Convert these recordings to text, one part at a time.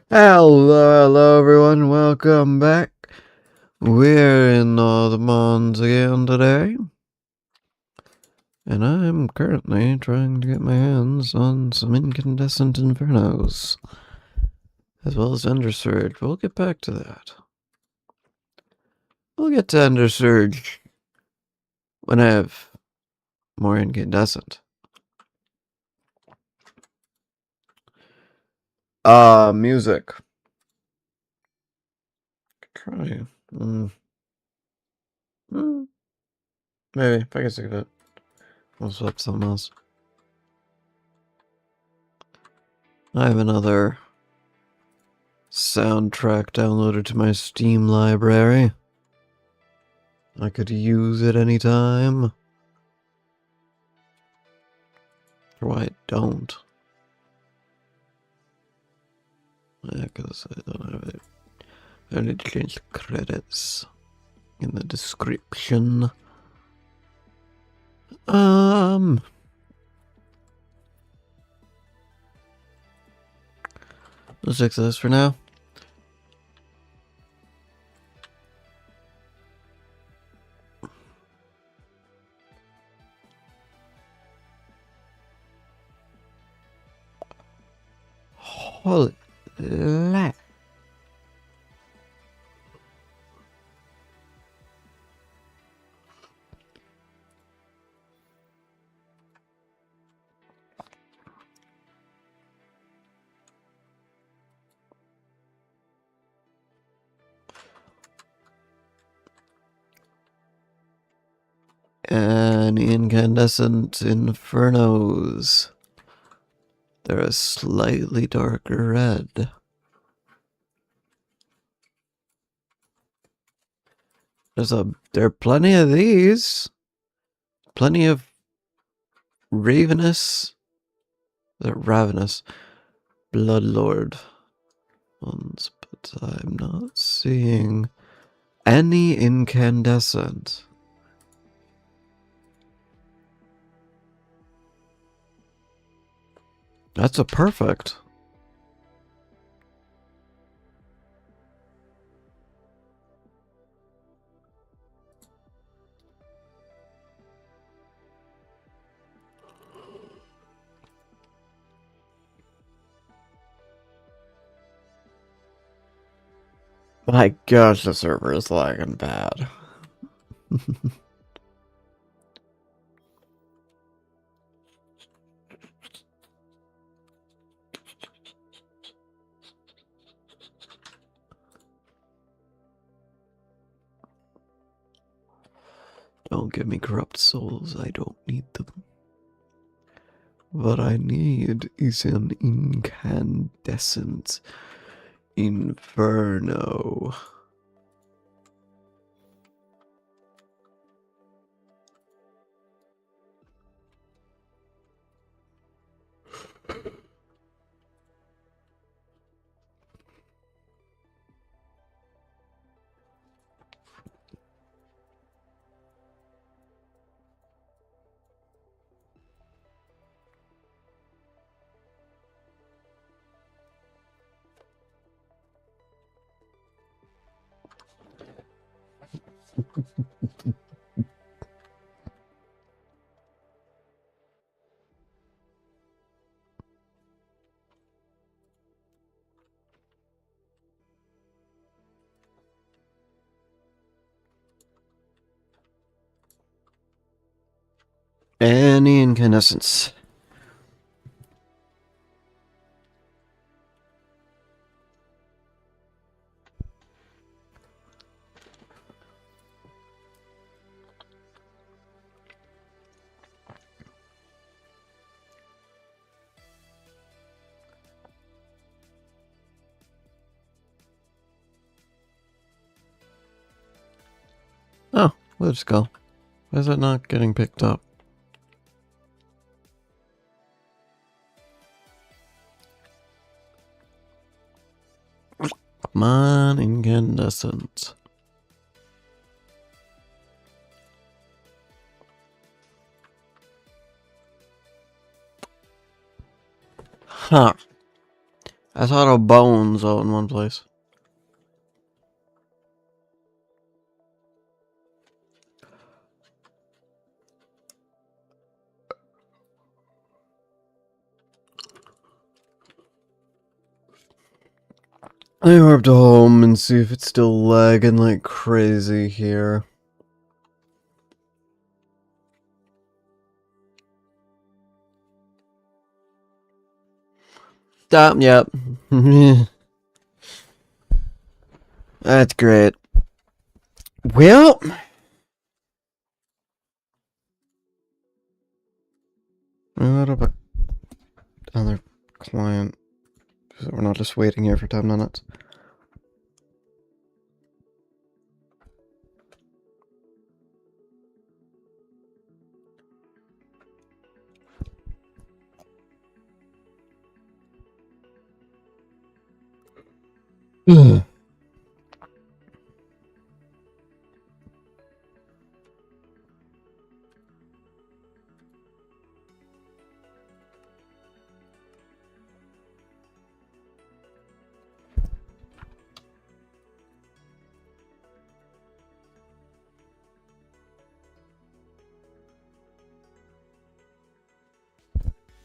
Hello everyone, welcome back. We're in the Mons again today. And I'm currently trying to get my hands on some incandescent infernos. As well as Ender Surge. We'll get back to that. We'll get to Ender Surge when I have more incandescent. Music. Try. Maybe, if I can think of it. I'll swap something else. I have another soundtrack downloaded to my Steam library. I could use it anytime. Or why I don't. Yeah, because I don't have it. I need to change the credits in the description. Let's fix this for now. Holy la. And incandescent infernos. They're a slightly darker red. There are plenty of these. Plenty of ravenous Bloodlord ones, but I'm not seeing any incandescent. That's a perfect. My gosh, the server is lagging bad. Don't give me corrupt souls, I don't need them. What I need is an incandescent inferno. Any incandescence. Oh, let's go. Why is it not getting picked up? Come on, incandescent. Huh. I saw the bones out in one place. I warped home and see if it's still lagging like crazy here. Stop, yep. That's great. Well, what about other client? So we're not just waiting here for 10 minutes.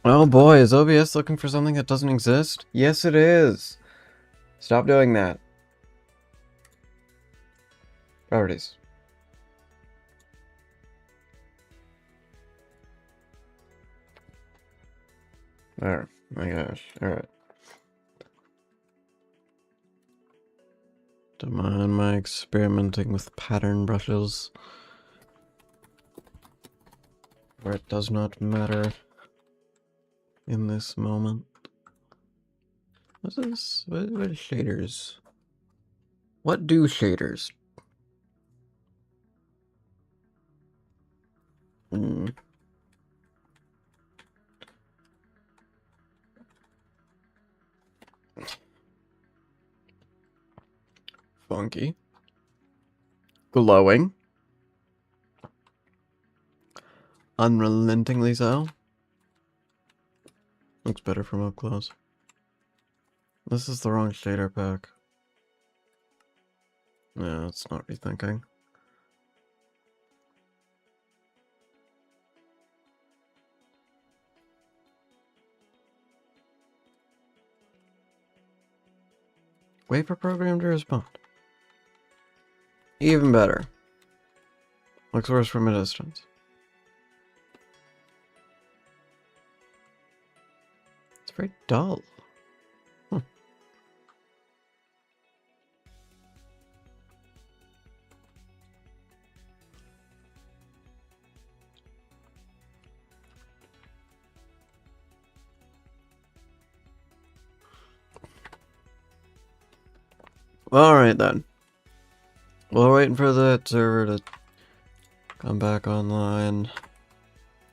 Oh boy, is OBS looking for something that doesn't exist? Yes, it is. Stop doing that. Properties. There. My gosh. Alright. Don't mind my experimenting with pattern brushes. Where it does not matter in this moment. What's this? What is shaders? What do shaders? Funky. Glowing. Unrelentingly so. Looks better from up close. This is the wrong shader pack. Yeah, it's not rethinking. Wait for program to respond. Even better. Looks worse from a distance. It's very dull. Alright then. We're waiting for that server to come back online.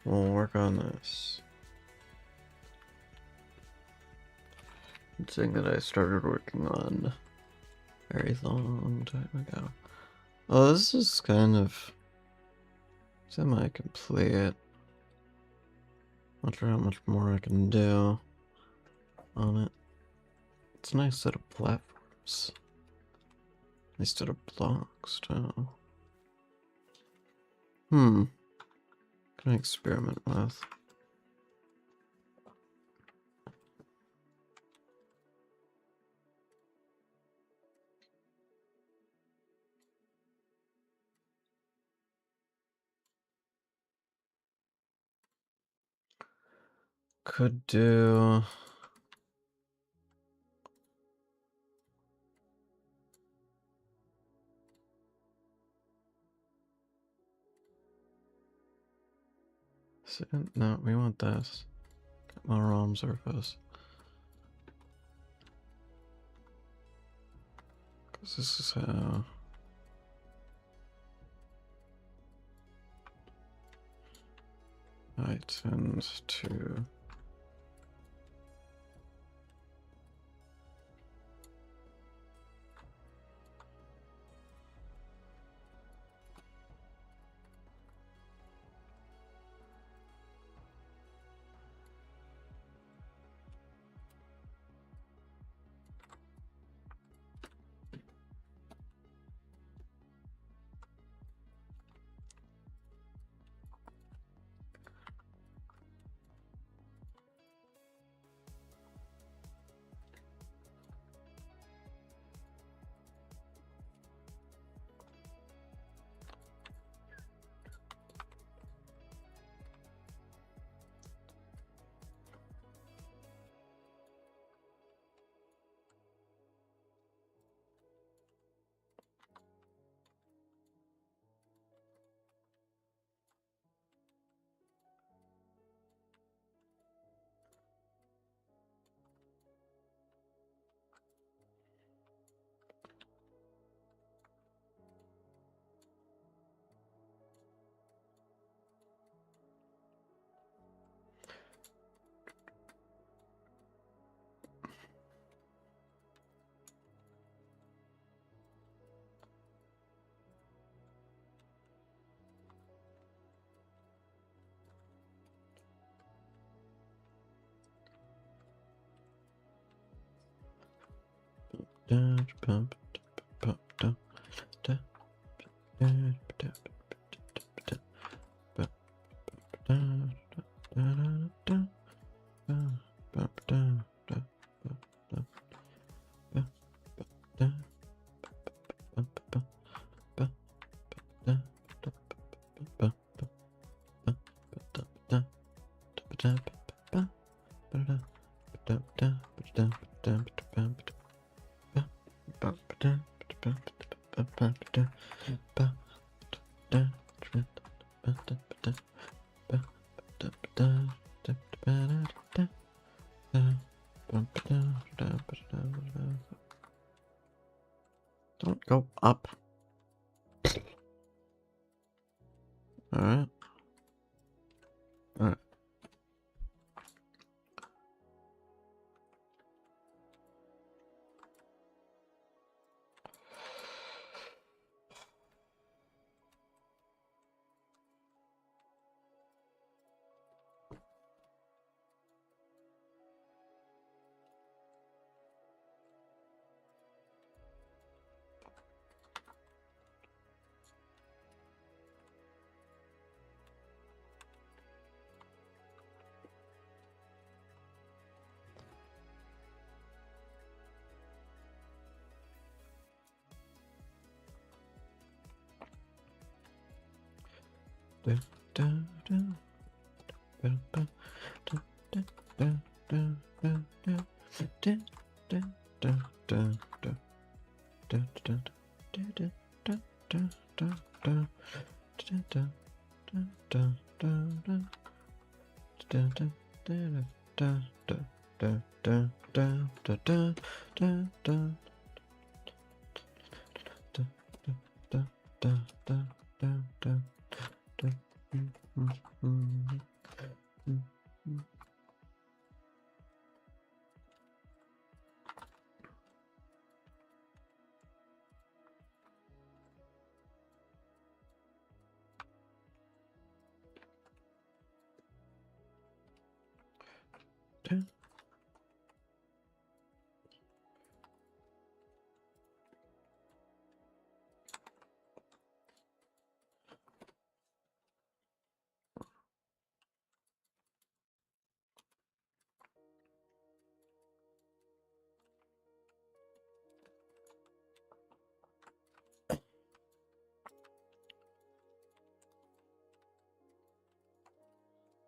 We'll work on this. Thing that I started working on a very long time ago. Oh, this is kind of semi-complete. Not sure how much more I can do on it. It's a nice set of platforms. Nice set of blocks too. Can I experiment with? Could do... No, we want this. Get my ROM surface. Because this is how... I tend to... Don't go up. Alright. Alright.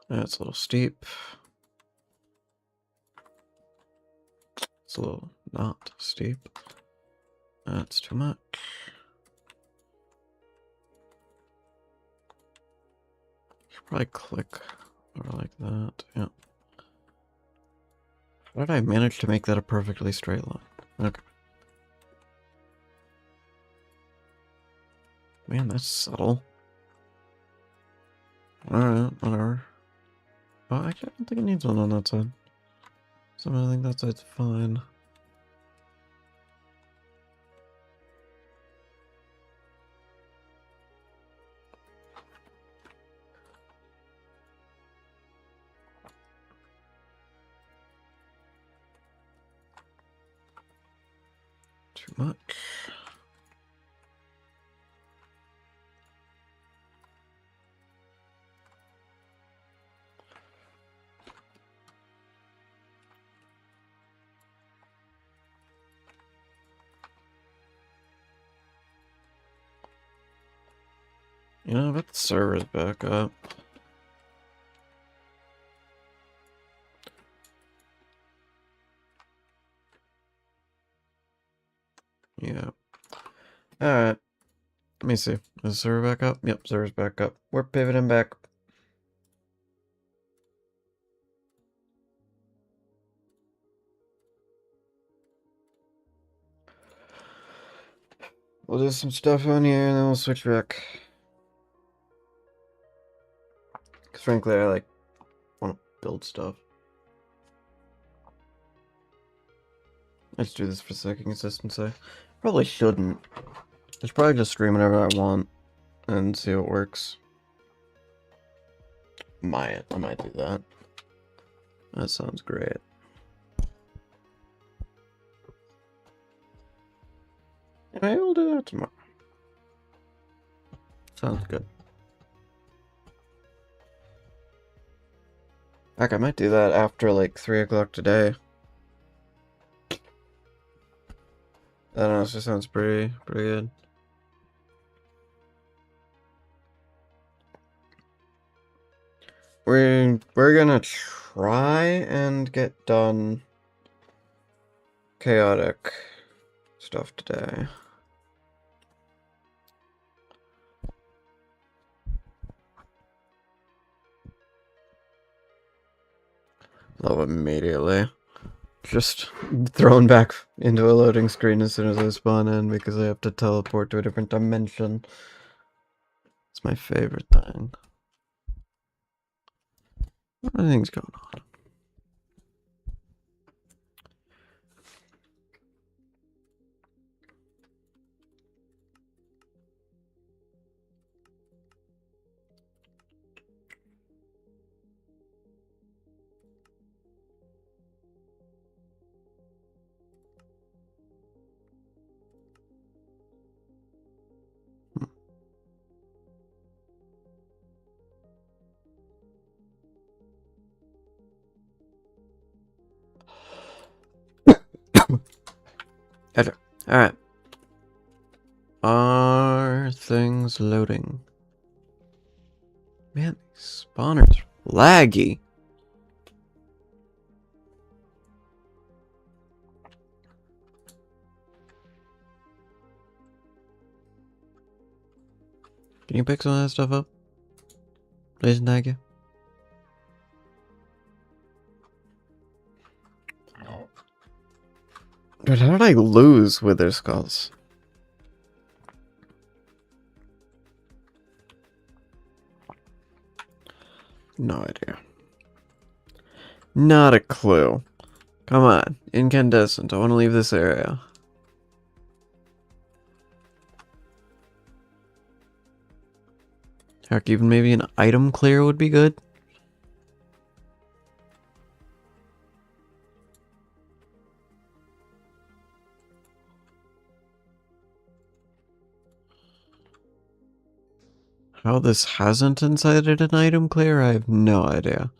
That's a little steep. It's a little not steep. That's too much. Should probably click over like that. Yeah. How did I manage to make that a perfectly straight line? Okay. Man, that's subtle. Alright, whatever. Oh, actually, I don't think it needs one on that side. So I think that side's fine. Too much. You know, but the server's back up. Yeah. Alright. Let me see. Is the server back up? Yep, server's back up. We're pivoting back. We'll do some stuff on here and then we'll switch back. Because frankly, I want to build stuff. Let's do this for the sake of consistency. Probably shouldn't. I should probably just stream whatever I want and see what works. I might do that. That sounds great. I will do that tomorrow. Sounds good. Heck, I might do that after like 3 o'clock today. I don't know, it just sounds pretty good. We're gonna try and get done chaotic stuff today. Love immediately. Just thrown back into a loading screen as soon as I spawn in because I have to teleport to a different dimension. It's my favorite thing. Everything's going on. Alright. Are things loading? Man, these spawners are laggy. Can you pick some of that stuff up? Please and thank you. Dude, how did I lose Wither Skulls? No idea. Not a clue. Come on, incandescent. I want to leave this area. Heck, even maybe an item clear would be good. How this hasn't incited an item clear, I have no idea.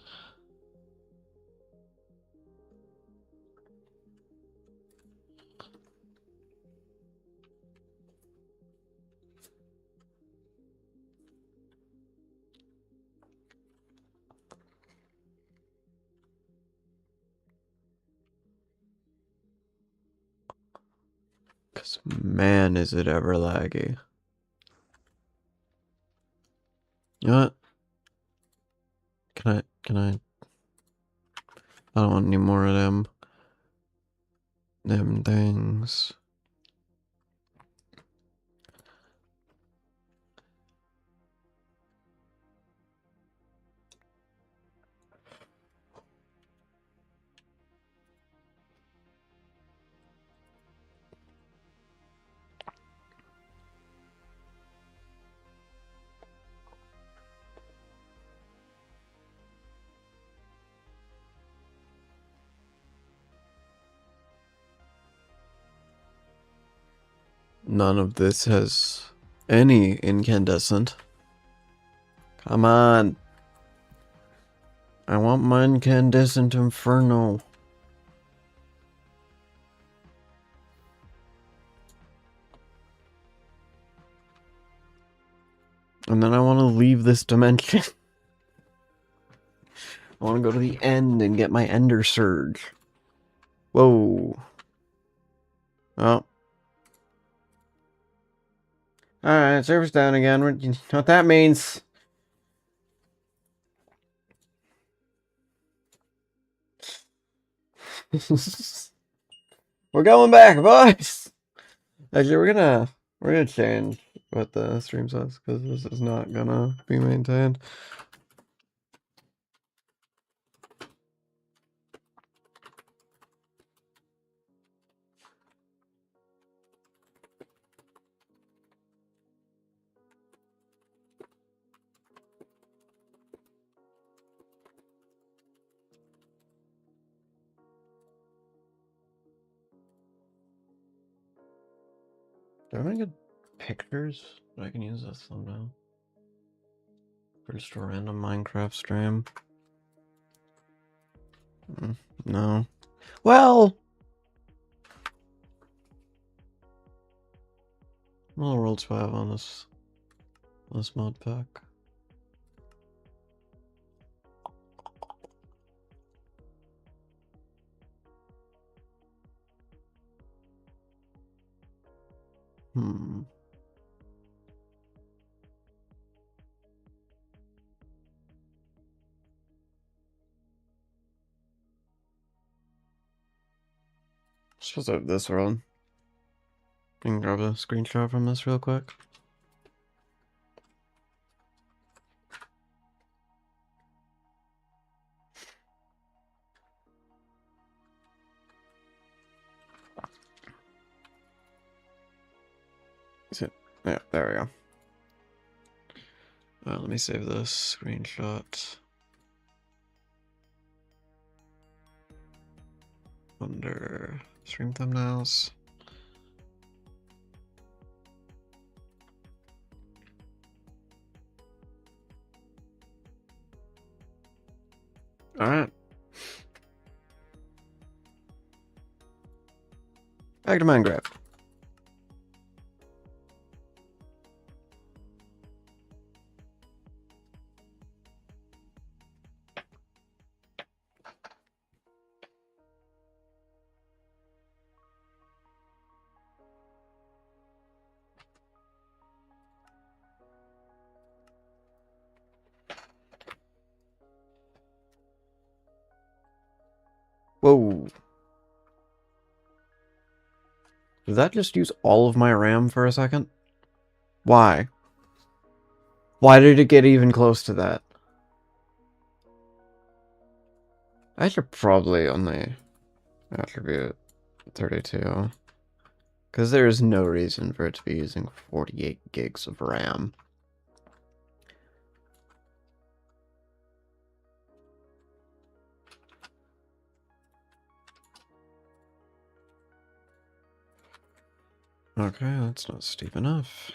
Cause man, is it ever laggy. You know what? Can I don't want any more of them things. None of this has any incandescent. Come on. I want my incandescent inferno. And then I want to leave this dimension. I want to go to the end and get my Ender Surge. Whoa. Oh. Alright, server's down again. You know what that means? We're going back, boys! Actually, we're gonna change what the stream says, because this is not gonna be maintained. Do I have any good pictures that I can use as thumbnail? For just a random Minecraft stream? No. Well! What other worlds do I have on this mod pack? Suppose I have this world. I can grab a screenshot from this real quick. Is it? Yeah, there we go. Let me save this screenshot. Under stream thumbnails. Alright. Back to Minecraft. Whoa. Did that just use all of my RAM for a second? Why? Why did it get even close to that? I should probably only attribute 32. Because there is no reason for it to be using 48 gigs of RAM. Okay, that's not steep enough.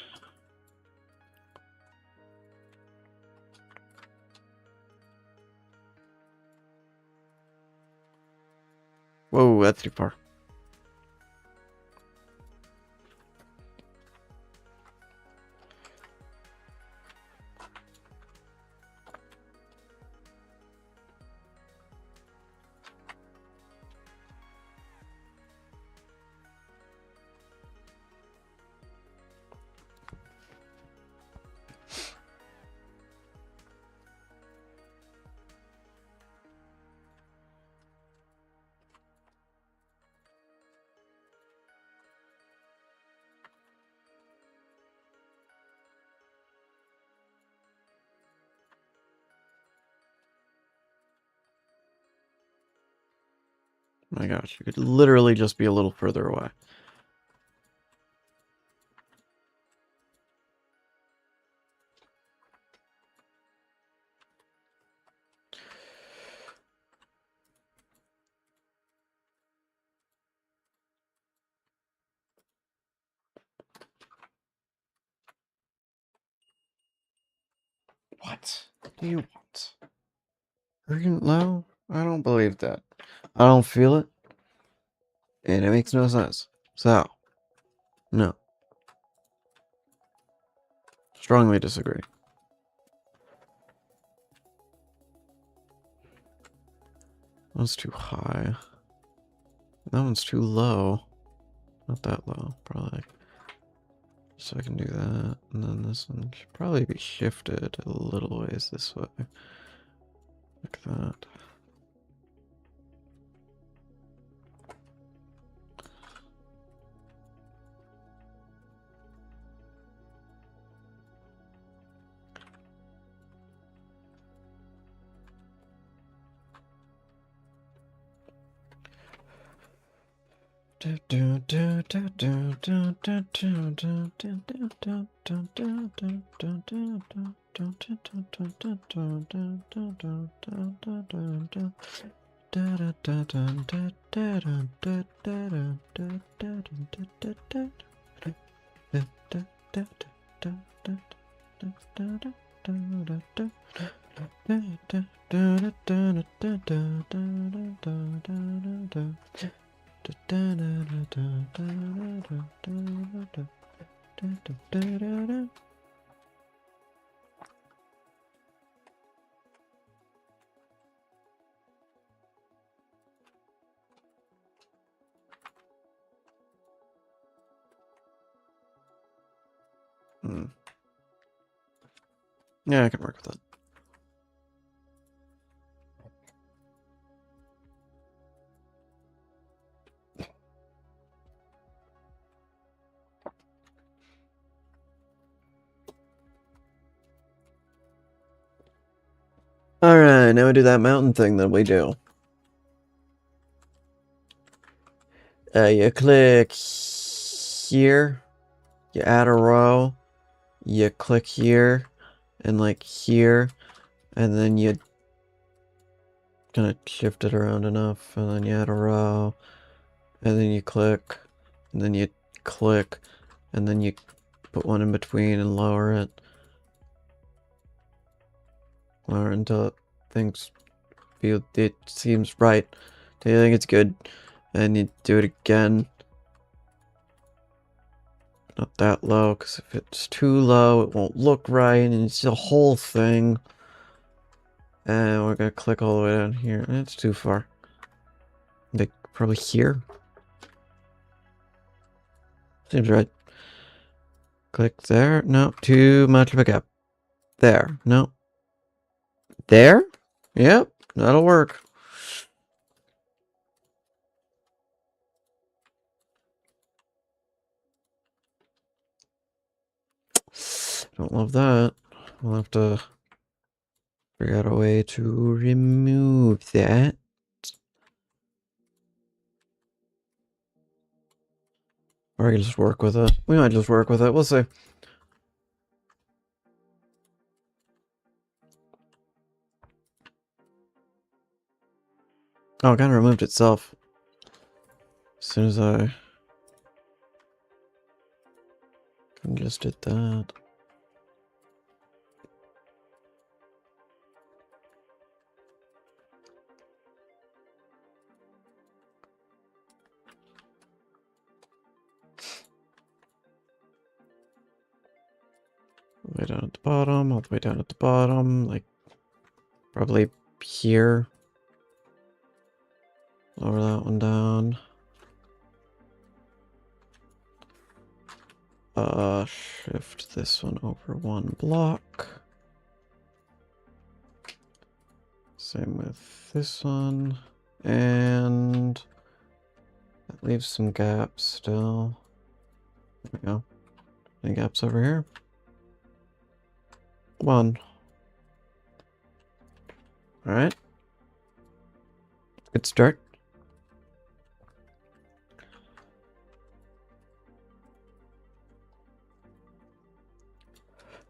Whoa, that's too far. My gosh, you could literally just be a little further away. What do you want? Urgent low? I don't believe that. I don't feel it. And it makes no sense. So, no. Strongly disagree. That one's too high. That one's too low. Not that low, probably. So I can do that. And then this one should probably be shifted a little ways this way. Like that. Yeah, I can work with that. Alright, now we do that mountain thing that we do. You click here, you add a row, you click here, and like here, and then you kind of shift it around enough, and then you add a row, and then you click, and then you click, and then you put one in between and lower it. Lower until things feel it seems right. Do you think it's good? And you do it again. Not that low, because if it's too low, it won't look right, and it's the whole thing. And we're gonna click all the way down here. It's too far. Like, probably here? Seems right. Click there. No, too much of a gap. There. No. There? Yep, that'll work. Don't love that. We'll have to figure out a way to remove that. Or I can just work with it. We might just work with it. We'll see. Oh, it kind of removed itself. As soon as I just did that. All the way down at the bottom, all the way down at the bottom, like probably here. Lower that one down. Shift this one over one block. Same with this one. And that leaves some gaps still. There we go. Any gaps over here? One. Alright. Good start.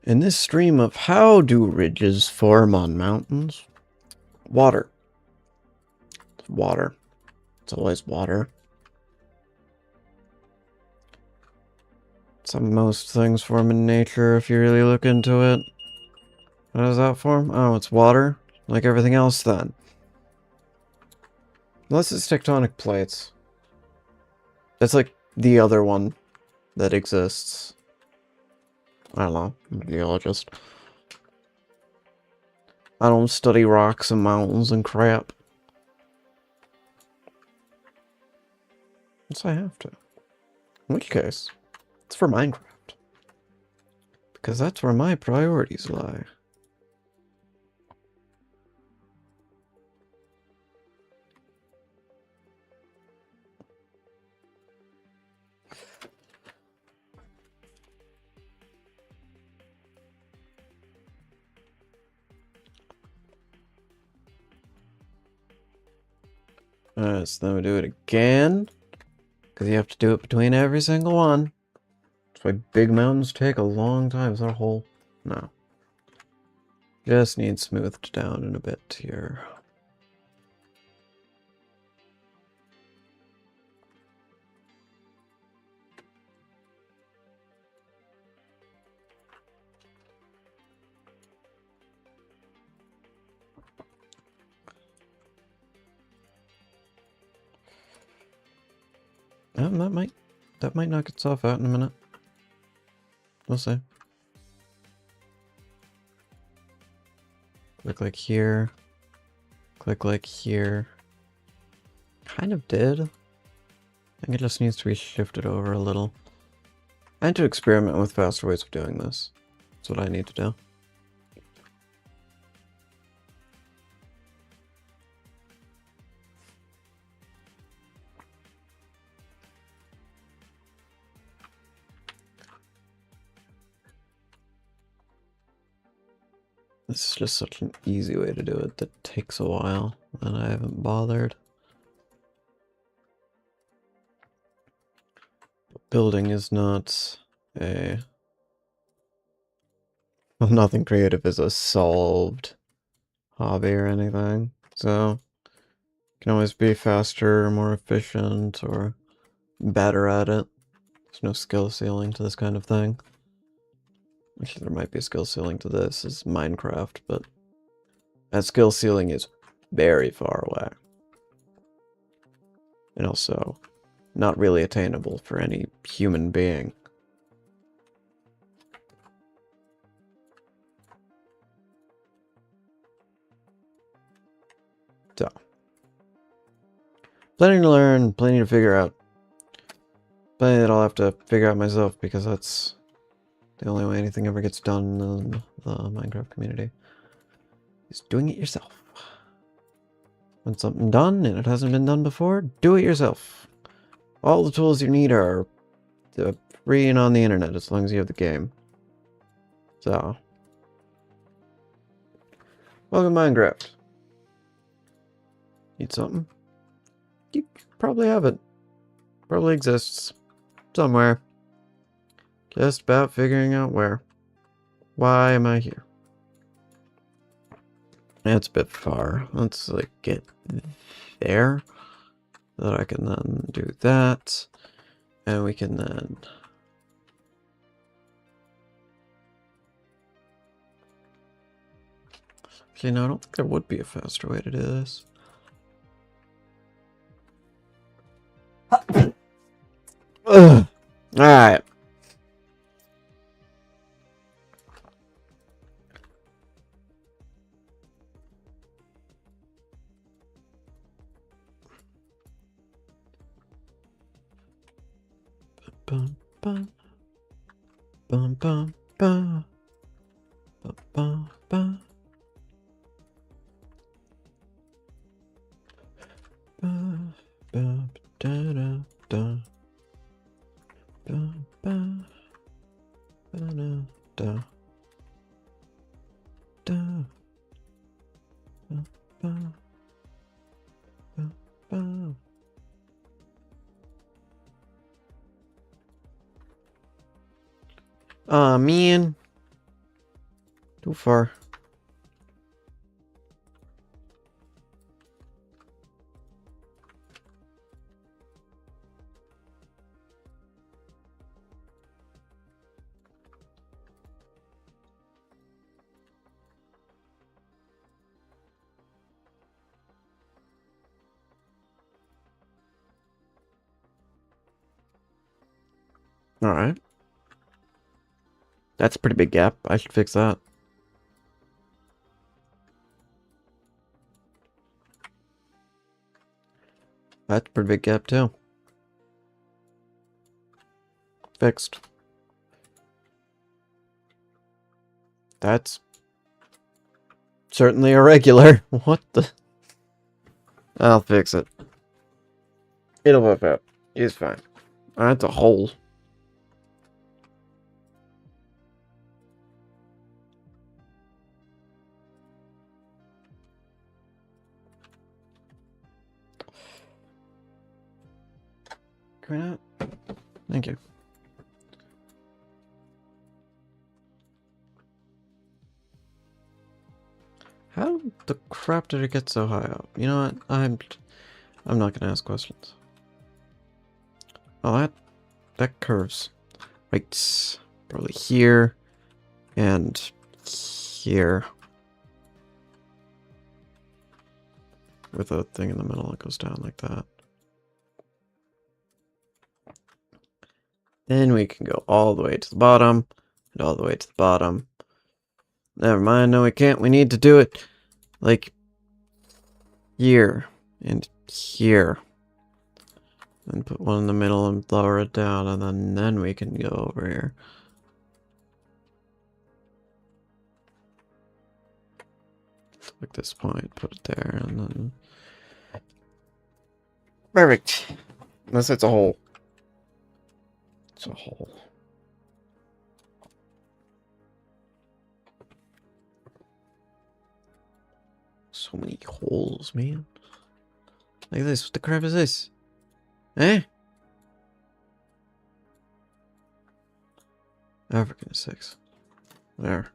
In this stream of how do ridges form on mountains? Water. It's water. It's always water. It's how most things form in nature if you really look into it. How does that form? Oh, it's water? Like everything else then. Unless it's tectonic plates. That's like the other one that exists. I don't know. I'm a geologist. I don't study rocks and mountains and crap. Unless I have to. In which case, it's for Minecraft. Because that's where my priorities lie. So then we do it again. Because you have to do it between every single one. That's why big mountains take a long time. Is that a hole? No. Just need smoothed down in a bit here. that might knock itself out in a minute. We'll see. Click like here. Click like here. Kind of did. I think it just needs to be shifted over a little. I need to experiment with faster ways of doing this. That's what I need to do. This is just such an easy way to do it that takes a while, and I haven't bothered. Building is not a... Well, nothing creative is a solved hobby or anything, so it can always be faster, more efficient, or better at it. There's no skill ceiling to this kind of thing. Actually, there might be a skill ceiling to this, it's Minecraft, but that skill ceiling is very far away. And also, not really attainable for any human being. So, plenty to learn, plenty to figure out. Plenty that I'll have to figure out myself, because that's the only way anything ever gets done in the Minecraft community. Is doing it yourself. When something done and it hasn't been done before, do it yourself. All the tools you need are free and on the internet as long as you have the game. So, welcome to Minecraft. Need something? You probably have it. Probably exists. Somewhere. Just about figuring out where. Why am I here? That's a bit far. Let's like get there. So that I can then do that. And we can then... Actually, no, I don't think there would be a faster way to do this. Ugh. Alright. Bum bum bum bum bum bum bum bum bum bum da da da bum bum da da da da bum bum bum bum. Aw, man. Too far. Alright. That's a pretty big gap. I should fix that. That's a pretty big gap too. Fixed. That's certainly irregular. What the? I'll fix it. It'll work out. It's fine. That's a hole. Can we not? Thank you. How the crap did it get so high up? You know what? I'm not gonna ask questions. Oh, that curves. Right. Probably here and here. With a thing in the middle that goes down like that. Then we can go all the way to the bottom, and all the way to the bottom. Never mind, no we can't. We need to do it, like, here, and here. And put one in the middle and lower it down, and then we can go over here. Like this point, put it there, and then... Perfect! Unless it's a hole. It's a hole. So many holes, man. Like this. What the crap is this? Eh? Oh, for goodness sakes. There.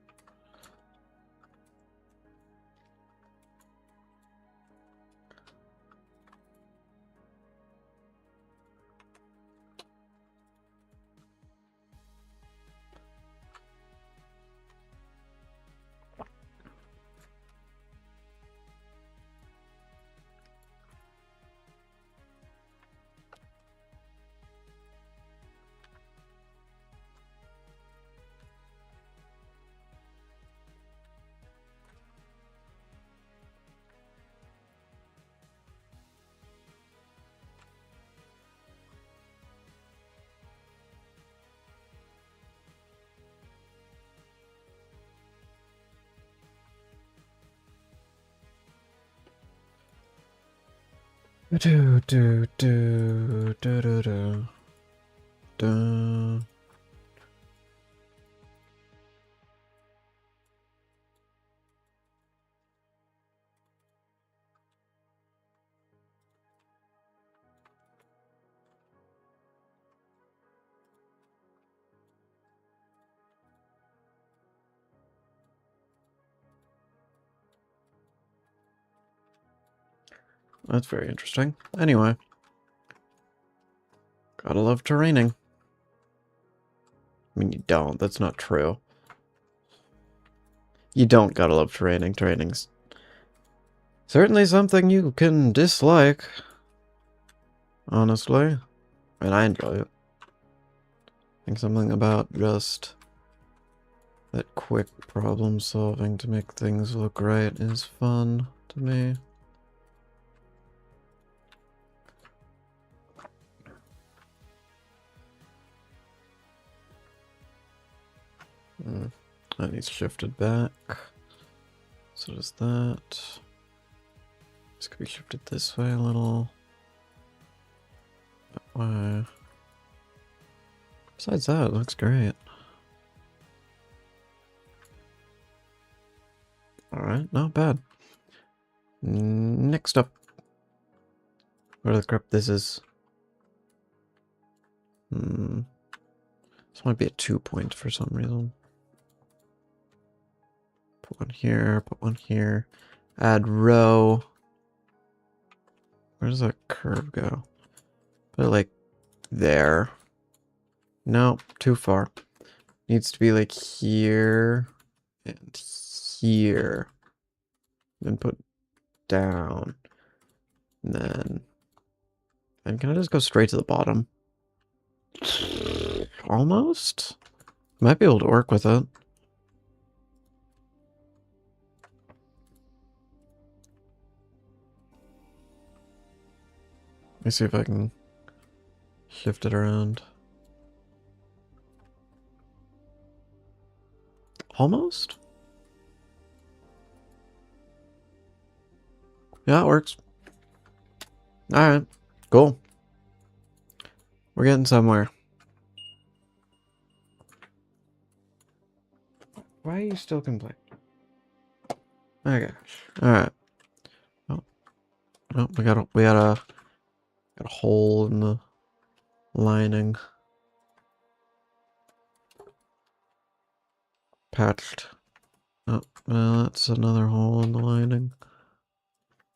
Do do do do do do do. That's very interesting. Anyway. Gotta love terraining. I mean, you don't. That's not true. You don't gotta love terraining. Terraining's certainly something you can dislike. Honestly. And I enjoy it. I think something about just that quick problem solving to make things look right is fun to me. That needs shifted back. So does that. This could be shifted this way a little. That way. Besides that, it looks great. Alright, not bad. Next up. Where the crap this is. This might be a 2-point for some reason. Put one here, put one here. Add row. Where does that curve go? Put it like there. No, too far. Needs to be like here and here. Then put down. And then... And can I just go straight to the bottom? Almost? Might be able to work with it. Let me see if I can shift it around. Almost? Yeah, it works. Alright, cool. We're getting somewhere. Why are you still complaining? Oh gosh. Alright. Oh, we got a hole in the lining. Patched. Oh, well, that's another hole in the lining.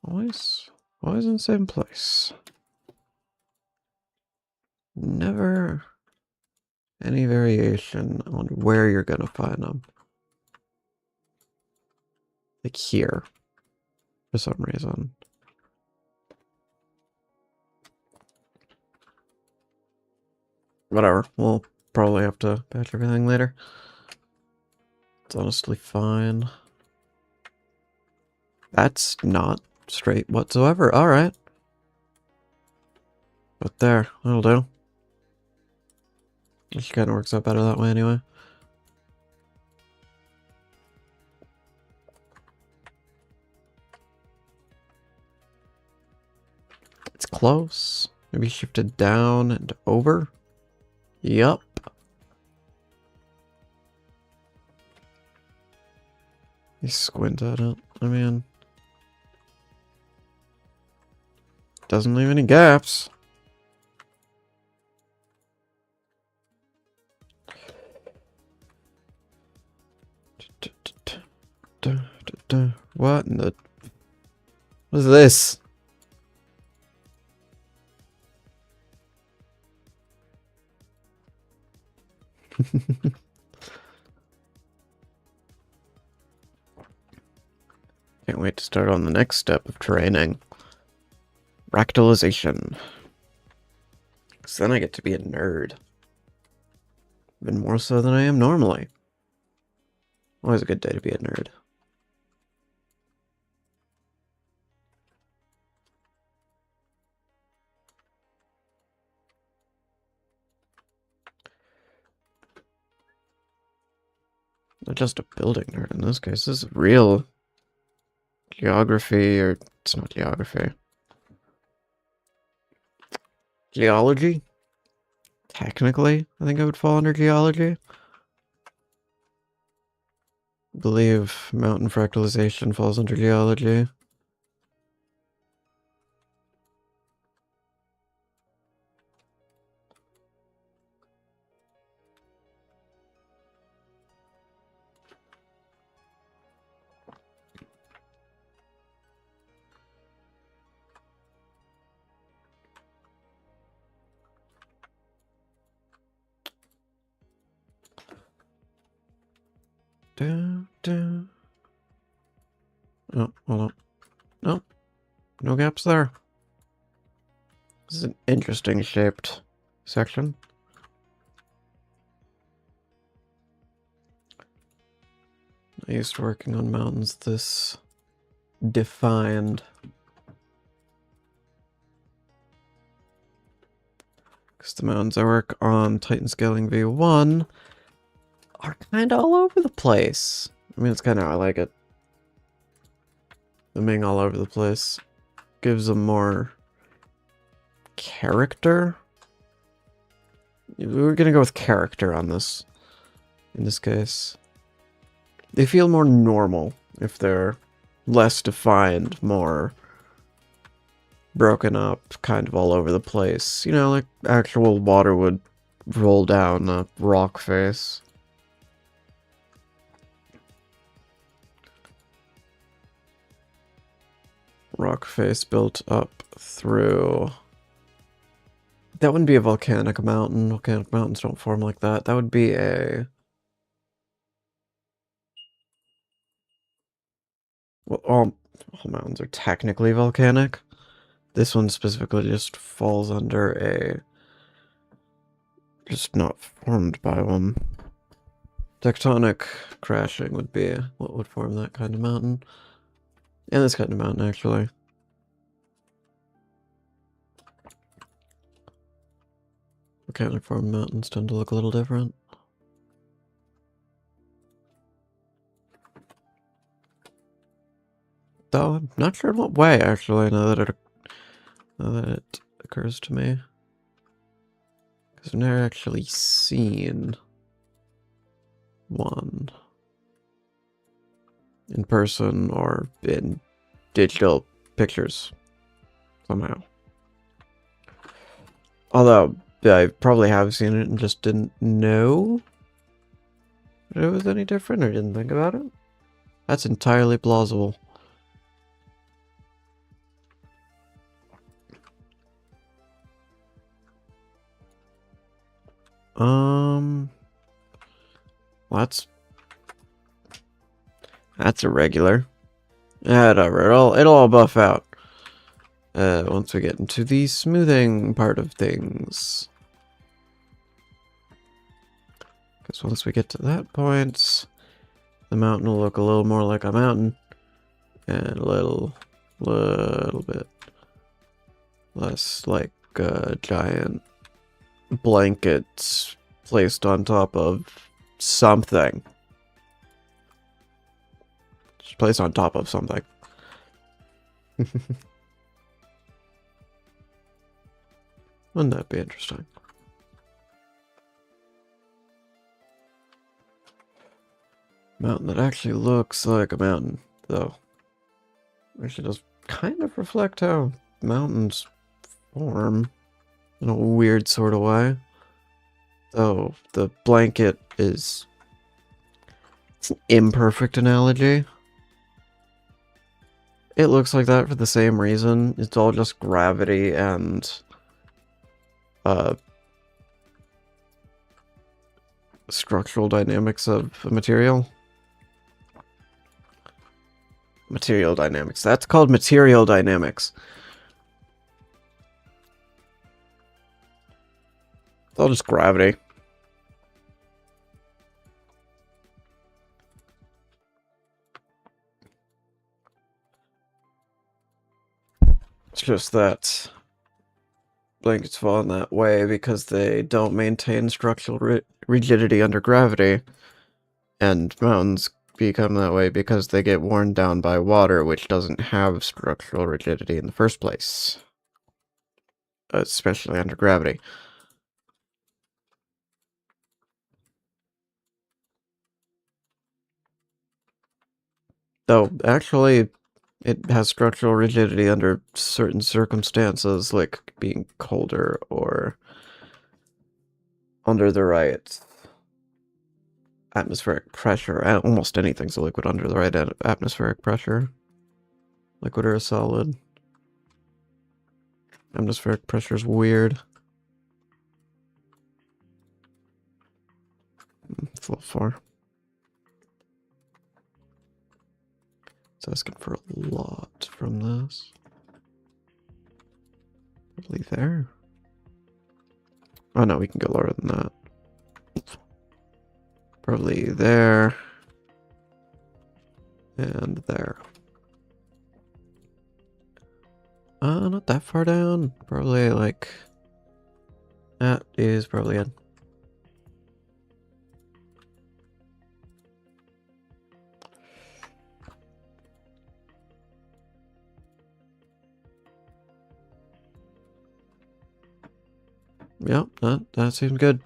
Always in the same place. Never any variation on where you're gonna find them. Like here, for some reason. Whatever. We'll probably have to patch everything later. It's honestly fine. That's not straight whatsoever. Alright. But there. That'll do. It kind of works out better that way anyway. It's close. Maybe shift it down and over. Yup. You squint at it. I mean, doesn't leave any gaps. What in the... What is this? Can't wait to start on the next step of training. Fractalization. Because then I get to be a nerd. Even more so than I am normally. Always a good day to be a nerd. Not just a building nerd in this case. This is real geography, or it's not geography. Geology? Technically, I think I would fall under geology. I believe mountain fractalization falls under geology. Oh, hold on. No. No gaps there. This is an interesting shaped section. I used to working on mountains this defined. Because the mountains I work on Titan Scaling V1 are kind of all over the place. I mean, it's kind of how I like it. Them being all over the place gives them more character. We're gonna go with character on this, in this case. They feel more normal if they're less defined, more broken up, kind of all over the place. You know, like actual water would roll down a rock face. Rock face built up through... That wouldn't be a volcanic mountain. Volcanic mountains don't form like that. That would be a... Well, all mountains are technically volcanic. This one specifically just falls under a... Just not formed by one. Tectonic crashing would be what would form that kind of mountain. And this kind of mountain, actually. Volcanic formed mountains tend to look a little different. Though I'm not sure in what way, actually, now that it occurs to me. Because I've never actually seen one in person or in digital pictures somehow. Although I probably have seen it and just didn't know it was any different or didn't think about it. That's entirely plausible. Well, that's irregular. Whatever, it'll all buff out. Once we get into the smoothing part of things. Because once we get to that point, the mountain will look a little more like a mountain. And a little bit less like a giant blanket placed on top of something. Just placed on top of something. Wouldn't that be interesting? Mountain that actually looks like a mountain, though. Actually does kind of reflect how mountains form in a weird sort of way. Though the blanket is... it's an imperfect analogy. It looks like that for the same reason. It's all just gravity and structural dynamics of a material. Material dynamics. That's called material dynamics. It's all just gravity. It's just that blankets fall in that way because they don't maintain structural rigidity under gravity, and mountains become that way because they get worn down by water, which doesn't have structural rigidity in the first place, especially under gravity. Though, actually, it has structural rigidity under certain circumstances, like being colder or under the right atmospheric pressure. Almost anything's a liquid under the right atmospheric pressure. Liquid or a solid. Atmospheric pressure is weird. It's a little far. It's asking for a lot from this. Probably there. Oh no, we can go lower than that. Probably there. And there. Not that far down. Probably like... that is probably it. Yep, that seems good.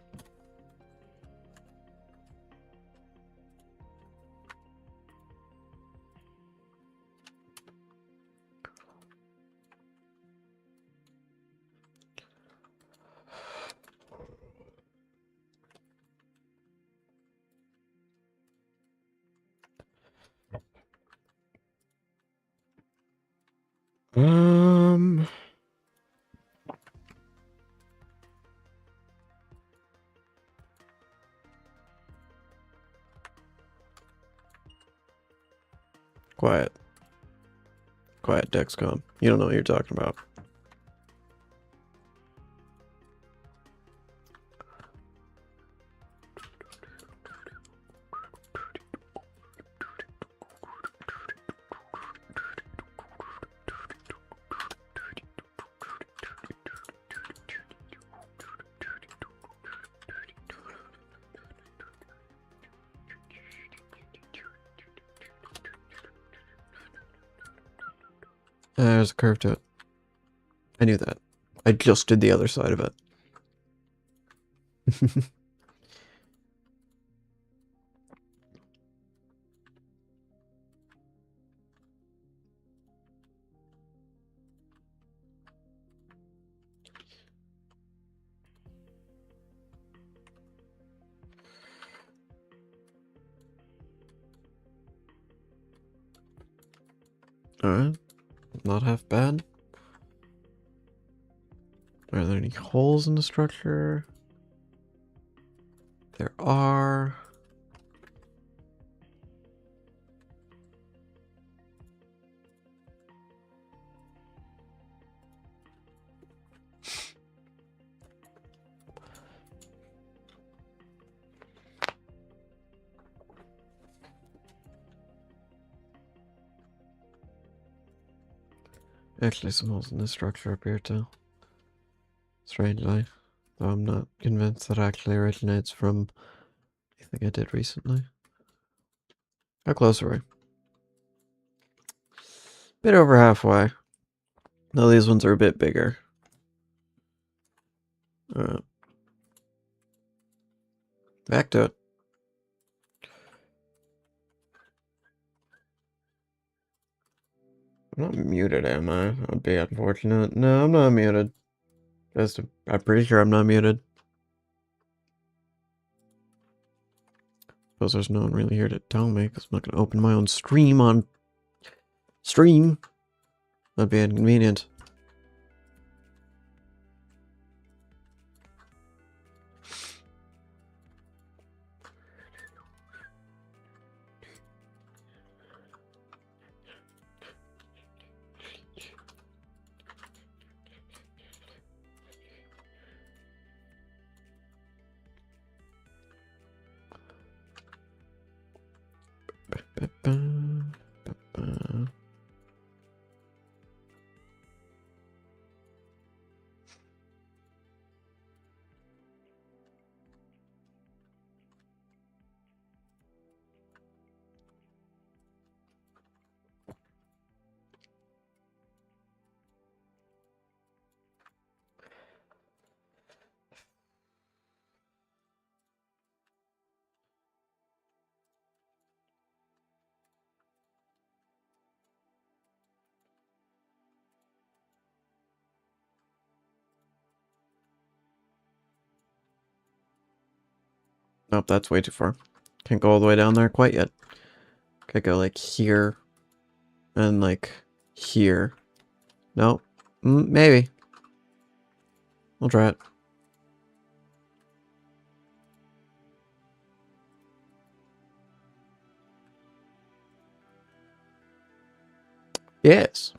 Quiet. Quiet, Dexcom. You don't know what you're talking about. There's a curve to it. I knew that. I just did the other side of it. Alright. Not half bad. Are there any holes in the structure? There are. Actually, some holes in this structure up here too. Strangely. Though I'm not convinced that actually originates from anything I did recently. How close are we? Bit over halfway. No, these ones are a bit bigger. Alright. Back to it. I'm not muted, am I? That would be unfortunate. No, I'm not muted. I'm pretty sure I'm not muted. Suppose there's no one really here to tell me, because I'm not going to open my own stream on stream. That'd be inconvenient. Nope, that's way too far. Can't go all the way down there quite yet. Gotta go like here. And like here. Nope. Maybe. We'll try it. Yes.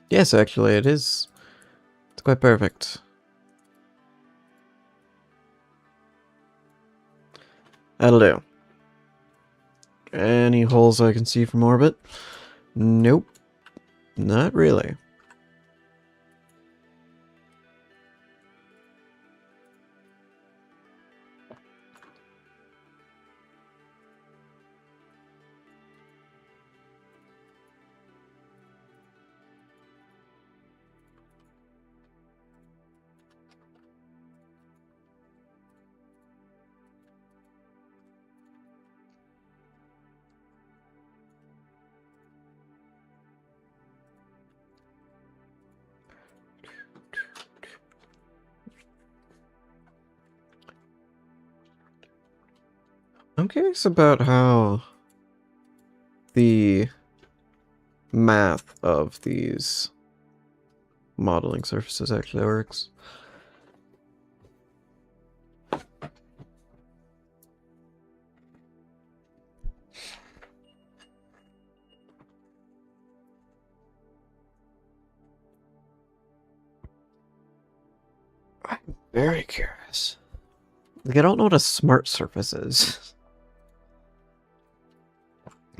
Yes, actually, it is. It's quite perfect. That'll do. Any holes I can see from orbit? Nope. Not really. I'm curious about how the math of these modeling surfaces actually works. I'm very curious. Like, I don't know what a smart surface is.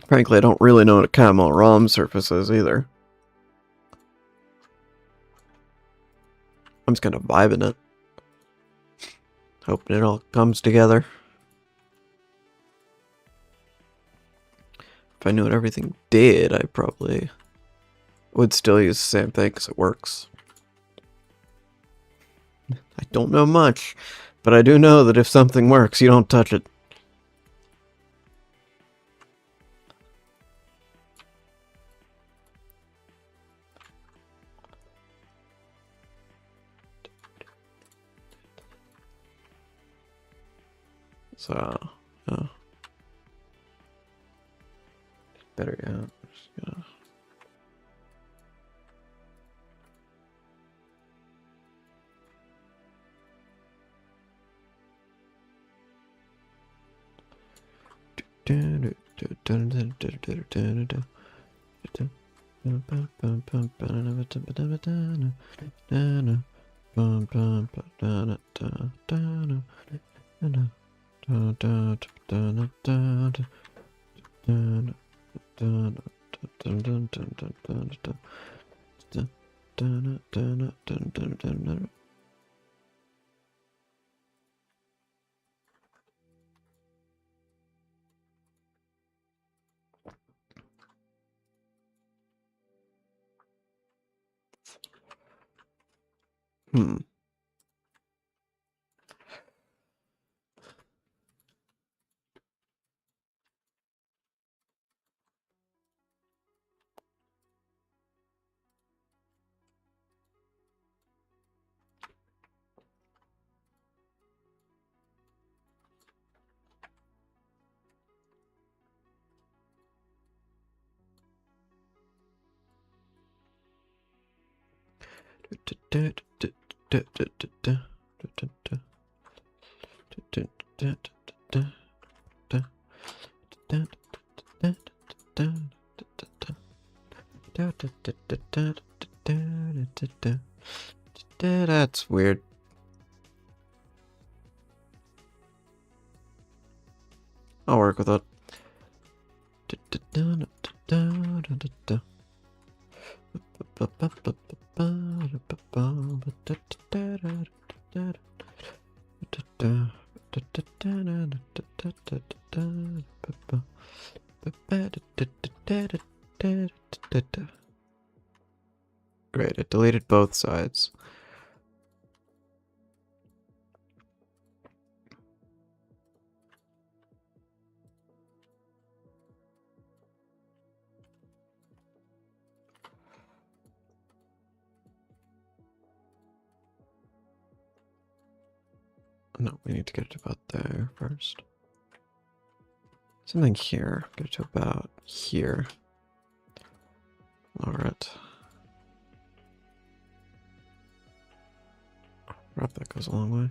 Frankly, I don't really know what a camel ROM surface is either. I'm just kind of vibing it. Hoping it all comes together. If I knew what everything did, I probably would still use the same thing because it works. I don't know much, but I do know that if something works, you don't touch it. So, better, yeah. Just gonna... That's weird. I'll work with it. Great, it deleted both sides. No, we need to get it about there first. Something here. Get it to about here. Lower it. Crap, that goes a long way.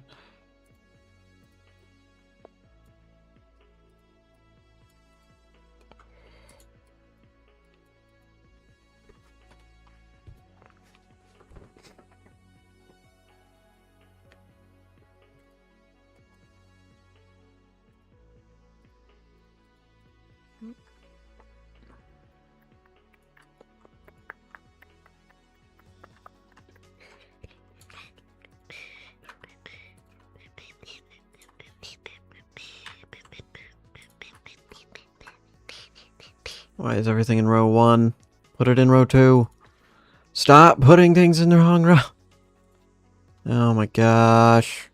Why is everything in row 1? Put it in row 2. Stop putting things in the wrong row. Oh my gosh.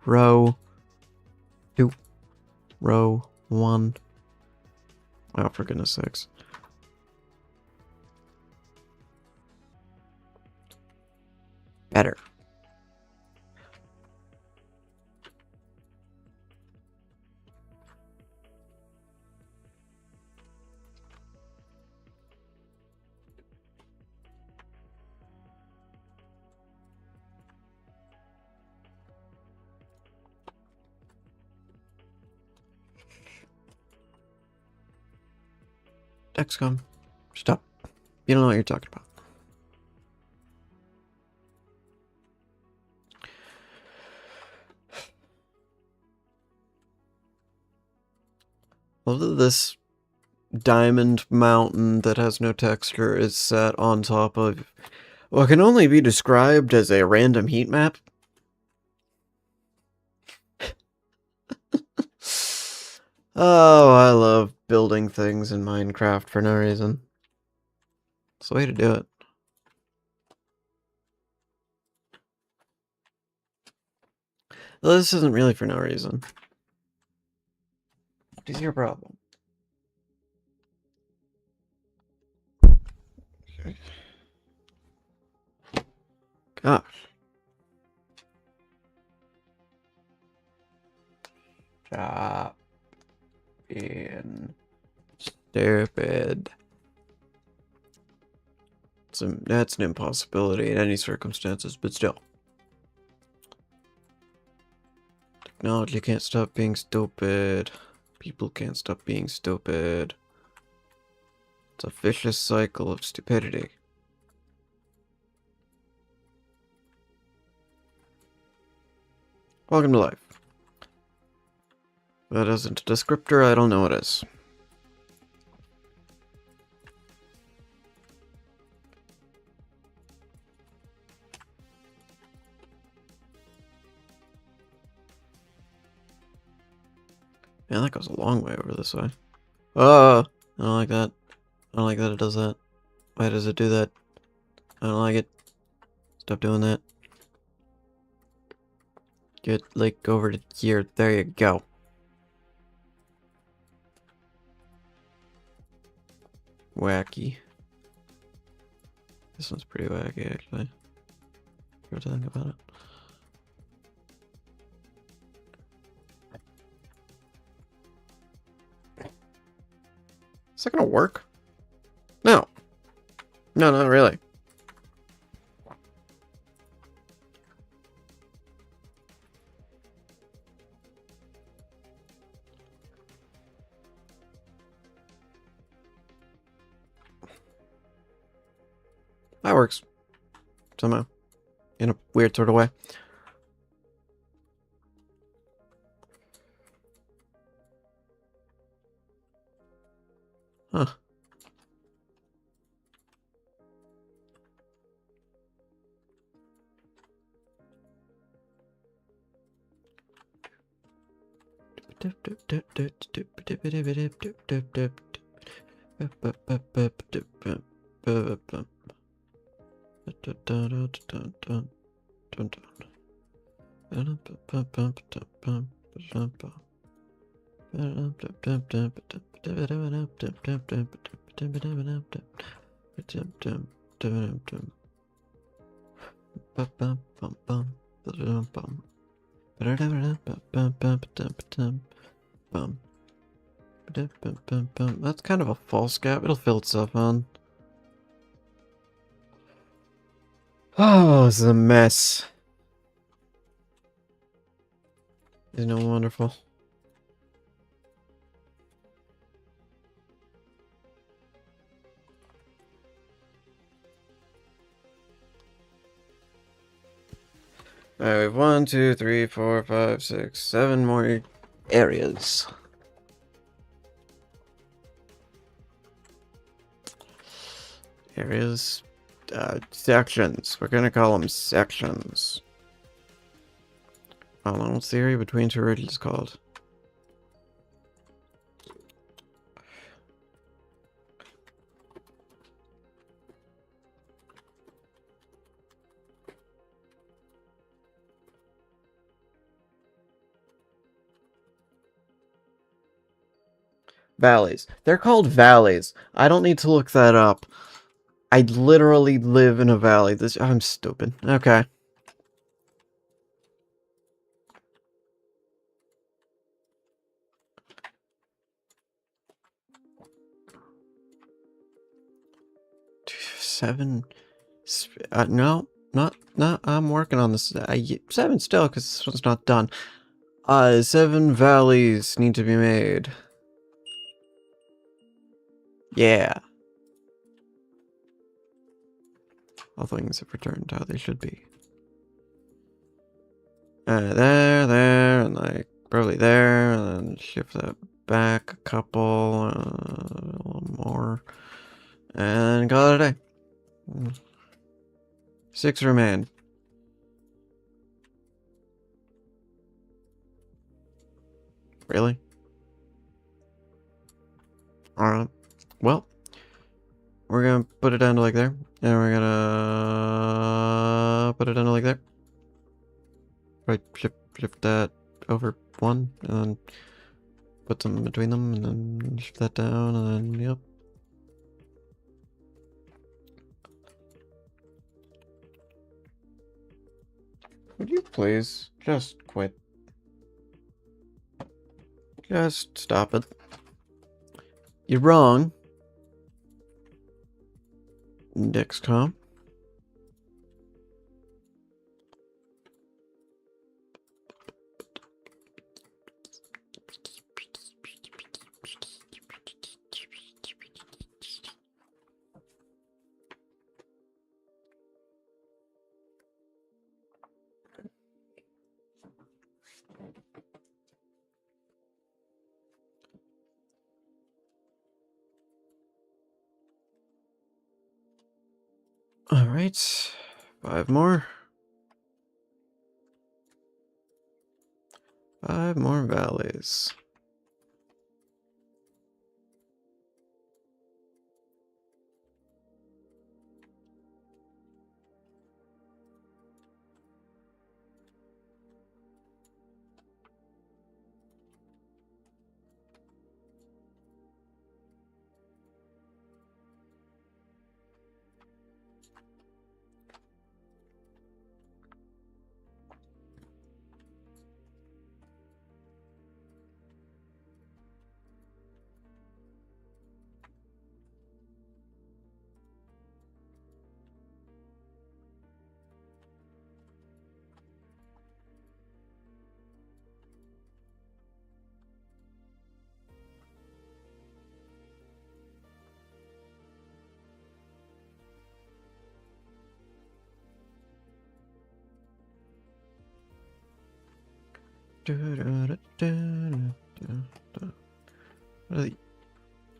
Row 2. Row 1. Oh, for goodness sakes. Better. XCOM, stop. You don't know what you're talking about. Although this diamond mountain that has no texture is set on top of what can only be described as a random heat map. Oh, I love building things in Minecraft for no reason. It's the way to do it. Well, this isn't really for no reason. What is your problem? Gosh. Stop being stupid. That's an impossibility in any circumstances, but still. Technology can't stop being stupid. People can't stop being stupid. It's a vicious cycle of stupidity. Welcome to life. If that isn't a descriptor, I don't know what is. Man, that goes a long way over this way. I don't like that. I don't like that it does that. Why does it do that? I don't like it. Stop doing that. Get, like, over to here. There you go. Wacky. This one's pretty wacky, actually. What to think about it. Is that gonna work? No. No, not really. That works. Somehow. In a weird sort of way. Huh. That's kind of a false gap. It'll fill itself on. Oh, this is a mess. Isn't it wonderful? Alright, we have 1, 2, 3, 4, 5, 6, 7 more areas. Sections. We're gonna call them sections. I don't know, what's the area between two ridges called? Valleys. They're called valleys. I don't need to look that up. I literally live in a valley. I'm stupid. Okay. Seven. No, not. I'm working on this. 7 still, because this one's not done. 7 valleys need to be made. Yeah. All things have returned how they should be. There, and like probably there, and then shift that back a couple, a little more, and call it a day. 6 remain. Really? Alright. Well, we're gonna put it down to like there, and we're gonna put it down to like there. Right, shift that over 1, and then put some in between them, and then shift that down, and then, yep. Would you please just quit? Just stop it. You're wrong. Dexcom. Alright, 5 more. 5 more valleys.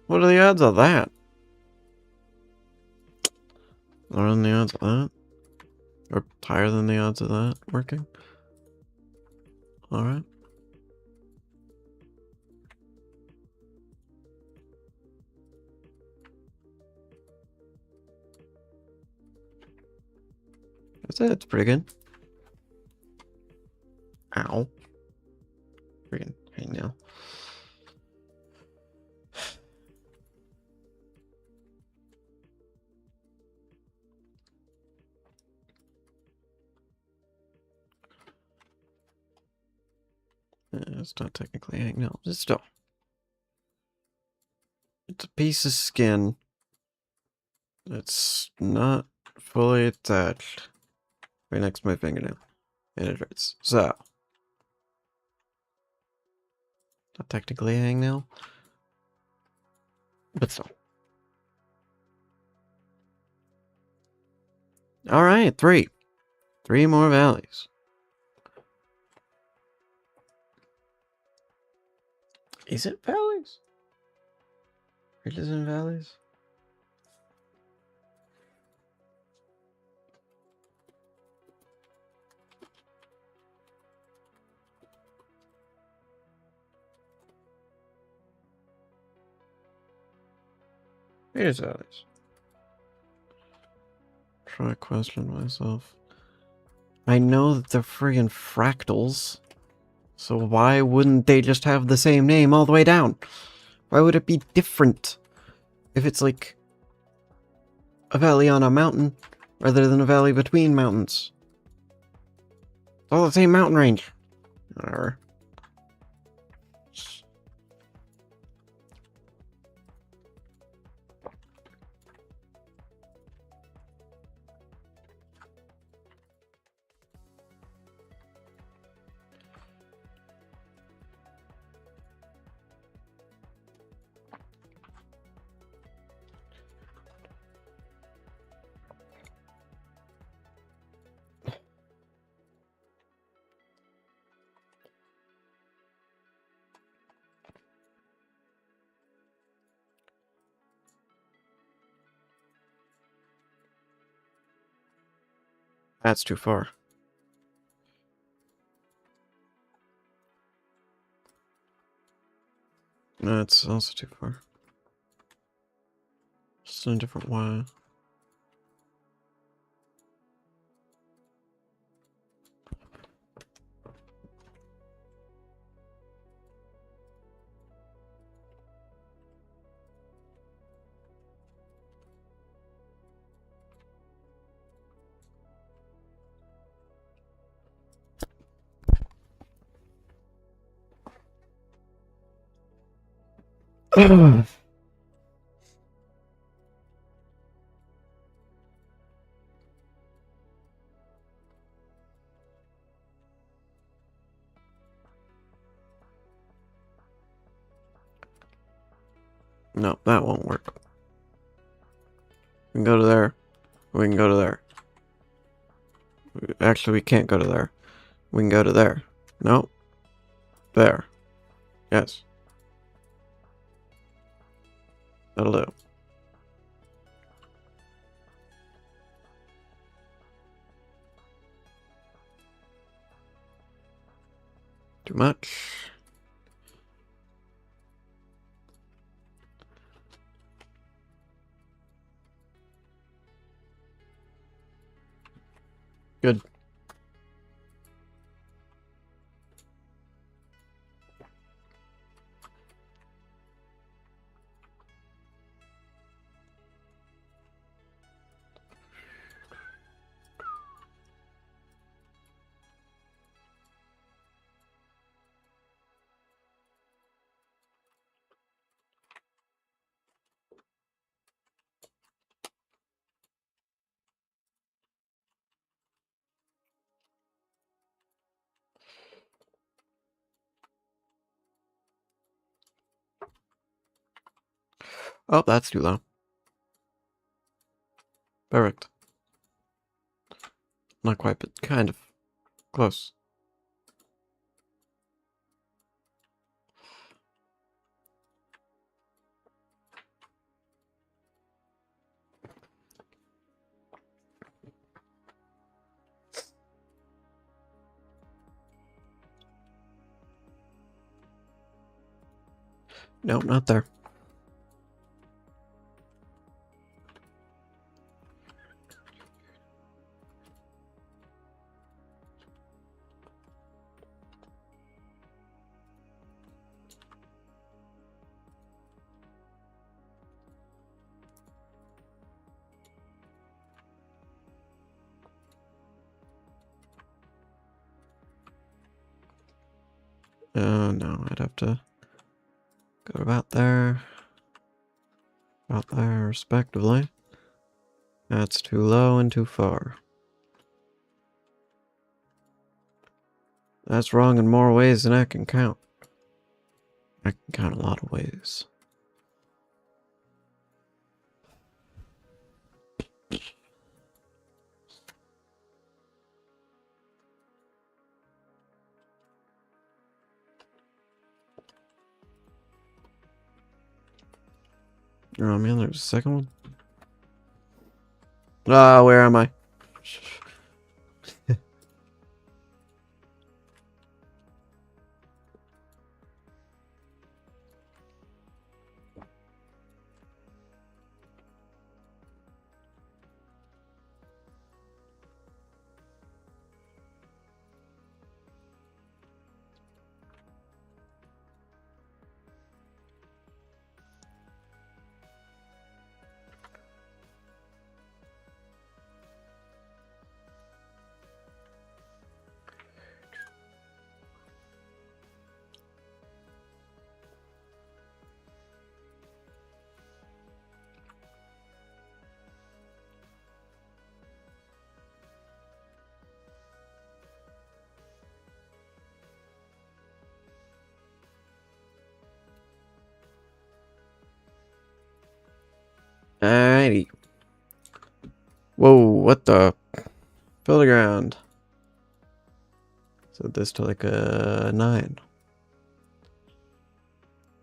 What are the odds of that? Lower than the odds of that? Or higher than the odds of that working? Alright. That's it. It's pretty good. Ow. Freaking hangnail. It's not technically hangnail. It's still. It's a piece of skin. It's not fully attached. Right next to my fingernail. And it hurts. So. Not technically a hangnail. But still. Alright, 3. 3 more valleys. Is it valleys? Ridges and valleys? Here's valleys. Try to question myself. I know that they're friggin' fractals. So why wouldn't they just have the same name all the way down? Why would it be different if it's like a valley on a mountain rather than a valley between mountains? It's all the same mountain range. Whatever. That's too far. That's also too far. Just in a different way. No, that won't work. We can go to there. We can go to there. Actually, we can't go to there. We can go to there. No. There. Yes. That'll do. Too much. Good. Oh, that's too low. Perfect. Not quite, but kind of. Close. Nope, not there. No, I'd have to go about there, respectively. That's too low and too far. That's wrong in more ways than I can count. I can count a lot of ways. Oh man, there's a second one. Ah, where am I? Alrighty. Whoa, what the? Fill the ground. Set this to like a 9.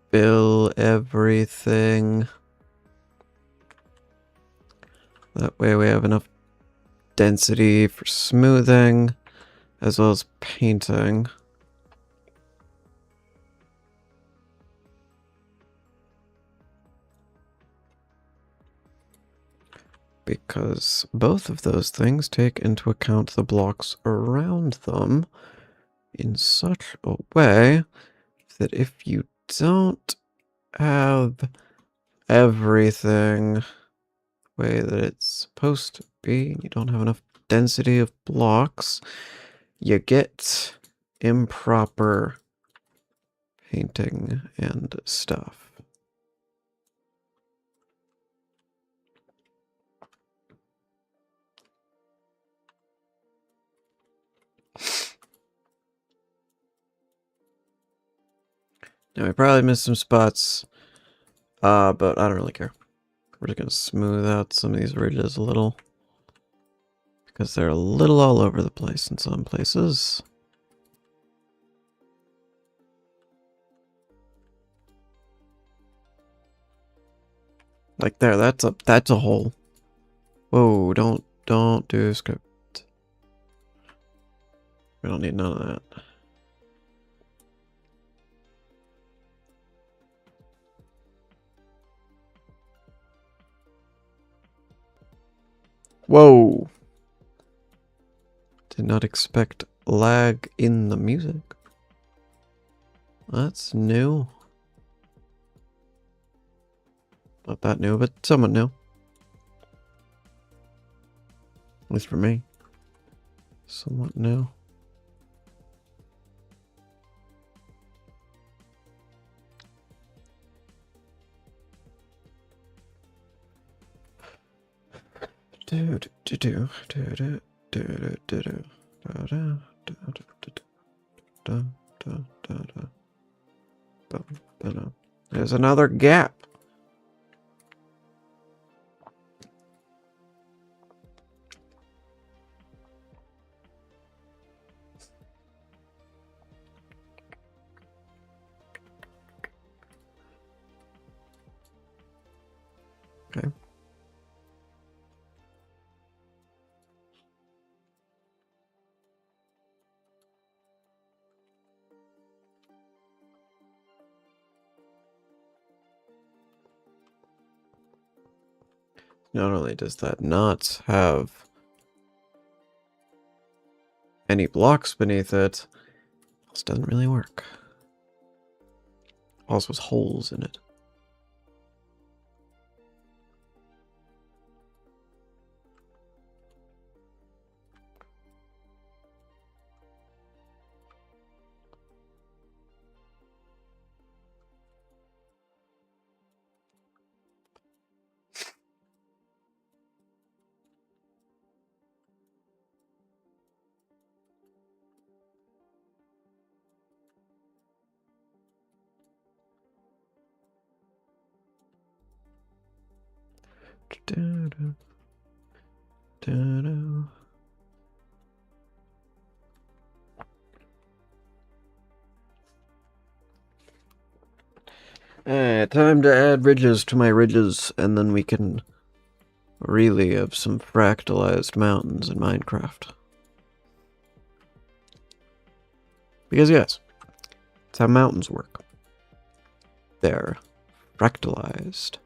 Fill everything. That way we have enough density for smoothing, as well as painting. Because both of those things take into account the blocks around them in such a way that if you don't have everything the way that it's supposed to be, you don't have enough density of blocks, you get improper painting and stuff. Now, I probably missed some spots, but I don't really care. We're just gonna smooth out some of these ridges a little, because they're a little all over the place in some places. Like there, that's a hole. Whoa, don't do script. We don't need none of that. Whoa. Did not expect lag in the music. That's new. Not that new, but somewhat new. At least for me. Somewhat new. There's another gap. Okay. Not only does that not have any blocks beneath it, this doesn't really work. Also has holes in it. Time to add ridges to my ridges, and then we can really have some fractalized mountains in Minecraft. Because yes, that's how mountains work. They're fractalized.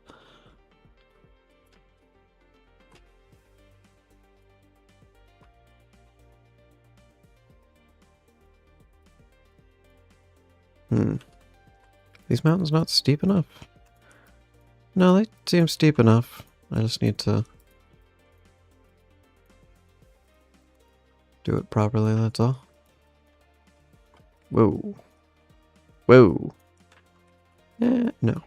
These mountains not steep enough? No, they seem steep enough. I just need to do it properly, that's all. Whoa. Whoa. No.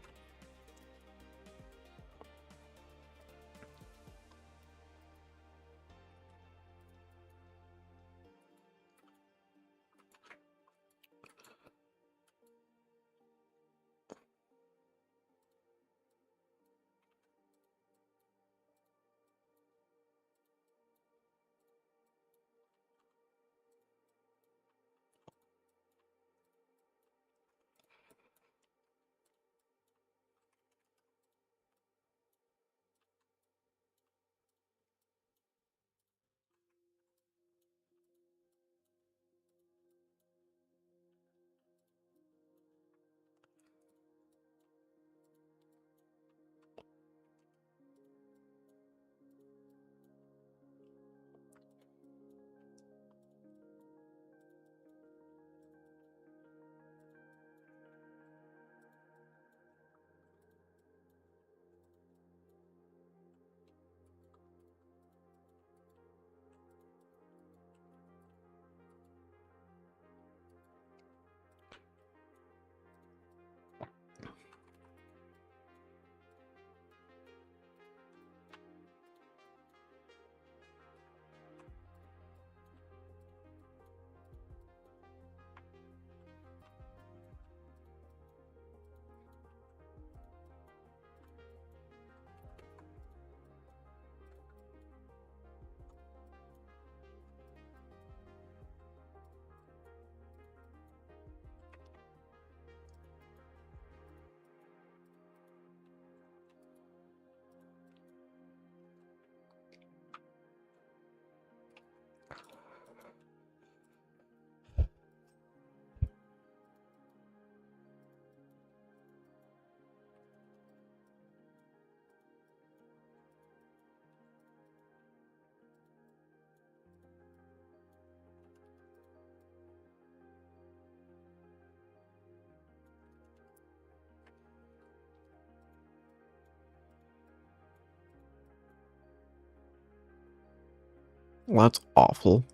Well, that's awful.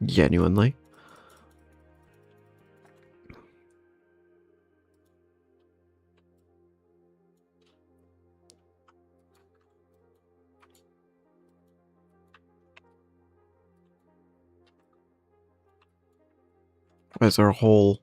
Genuinely. Why is there a hole?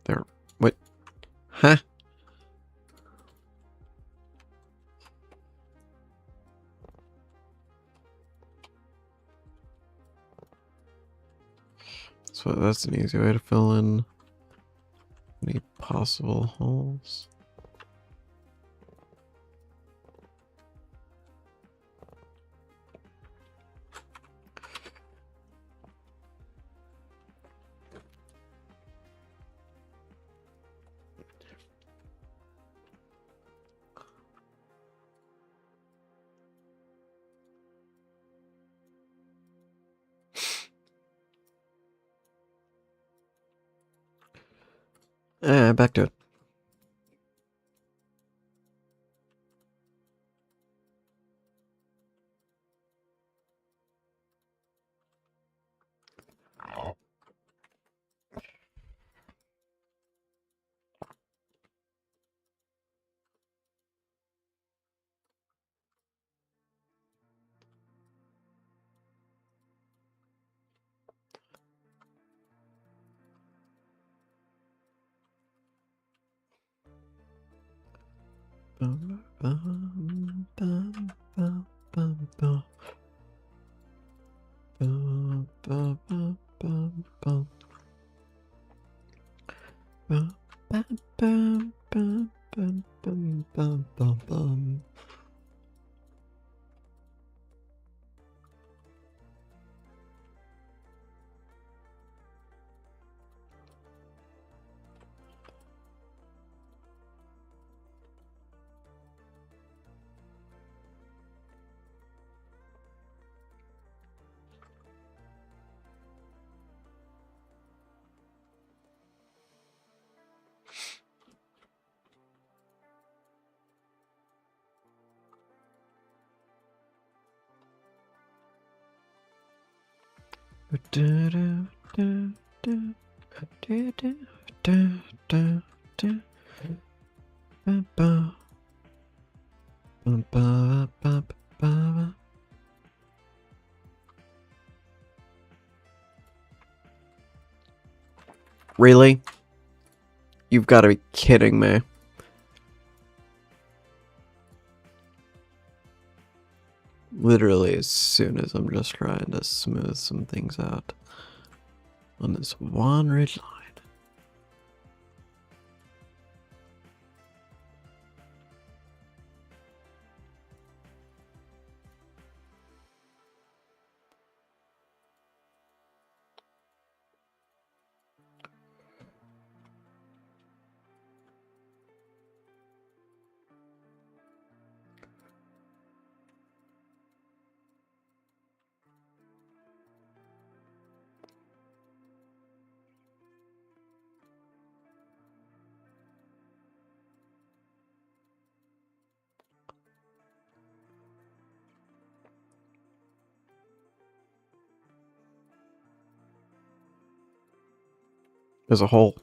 There. What? Huh? So that's an easy way to fill in Any possible holes? Back to it. Really? You've got to be kidding me. Literally, as soon as I'm just trying to smooth some things out on this one ridge line. There's a hole.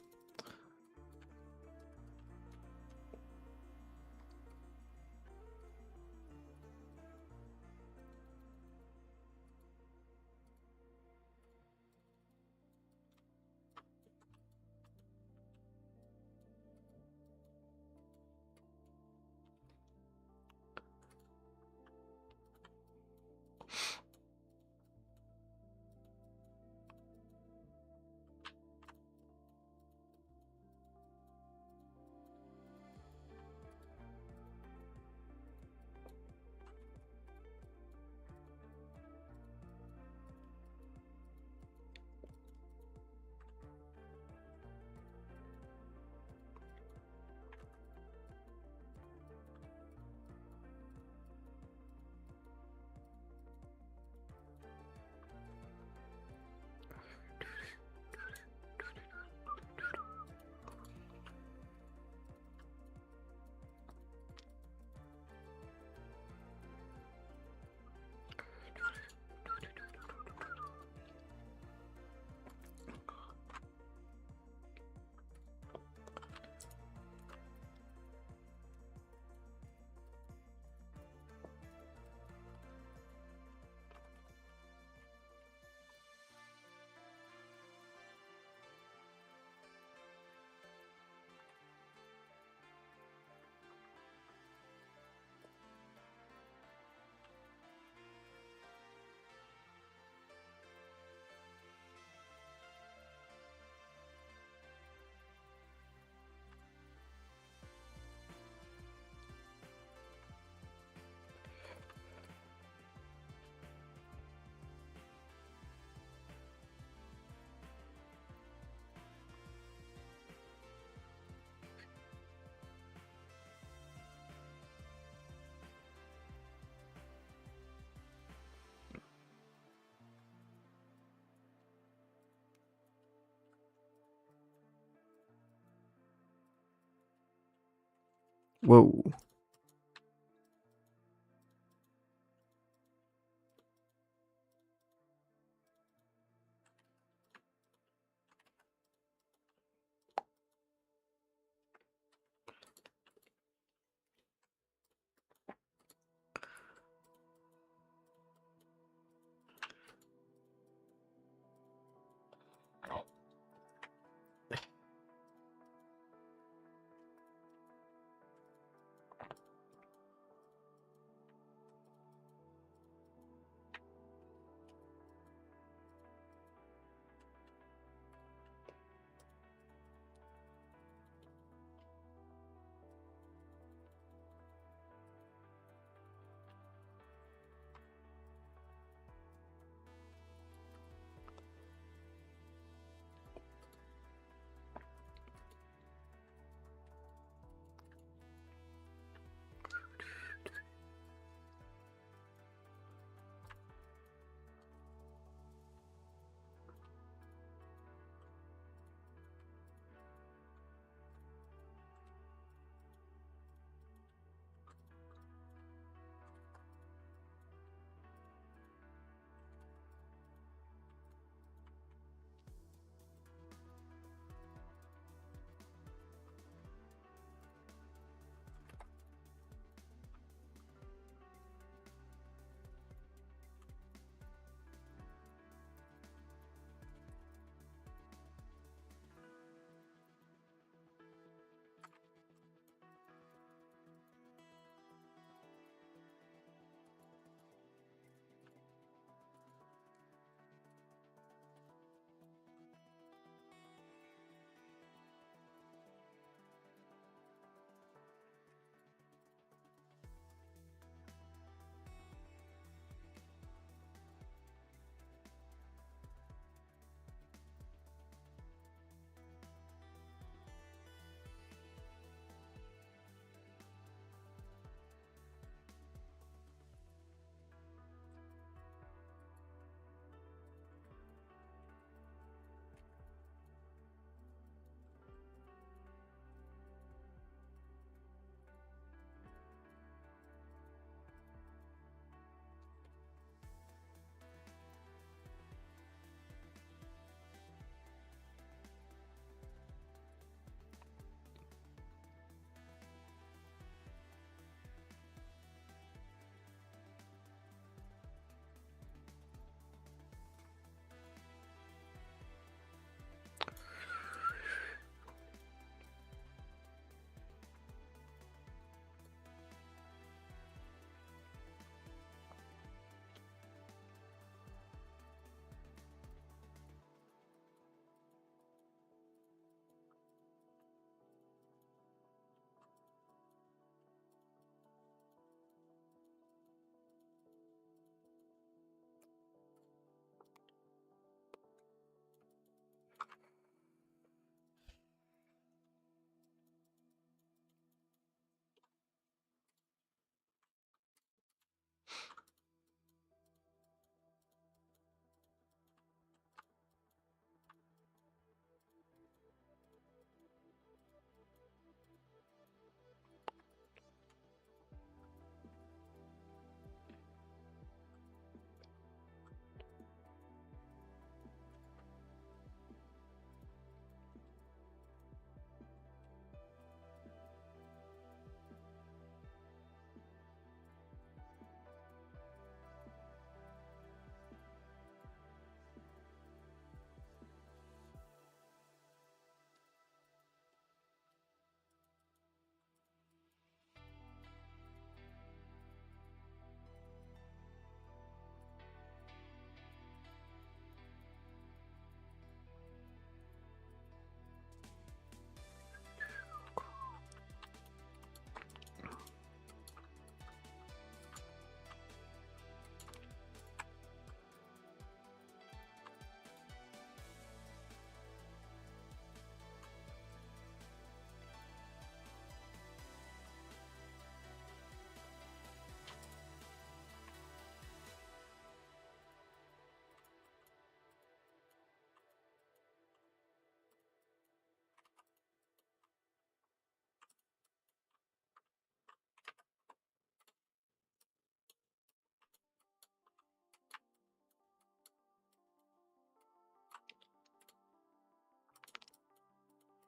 Whoa.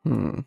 Hmm.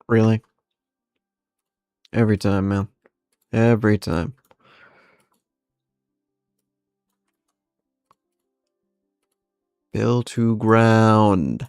Really? Every time, man. Every time. Bill to ground.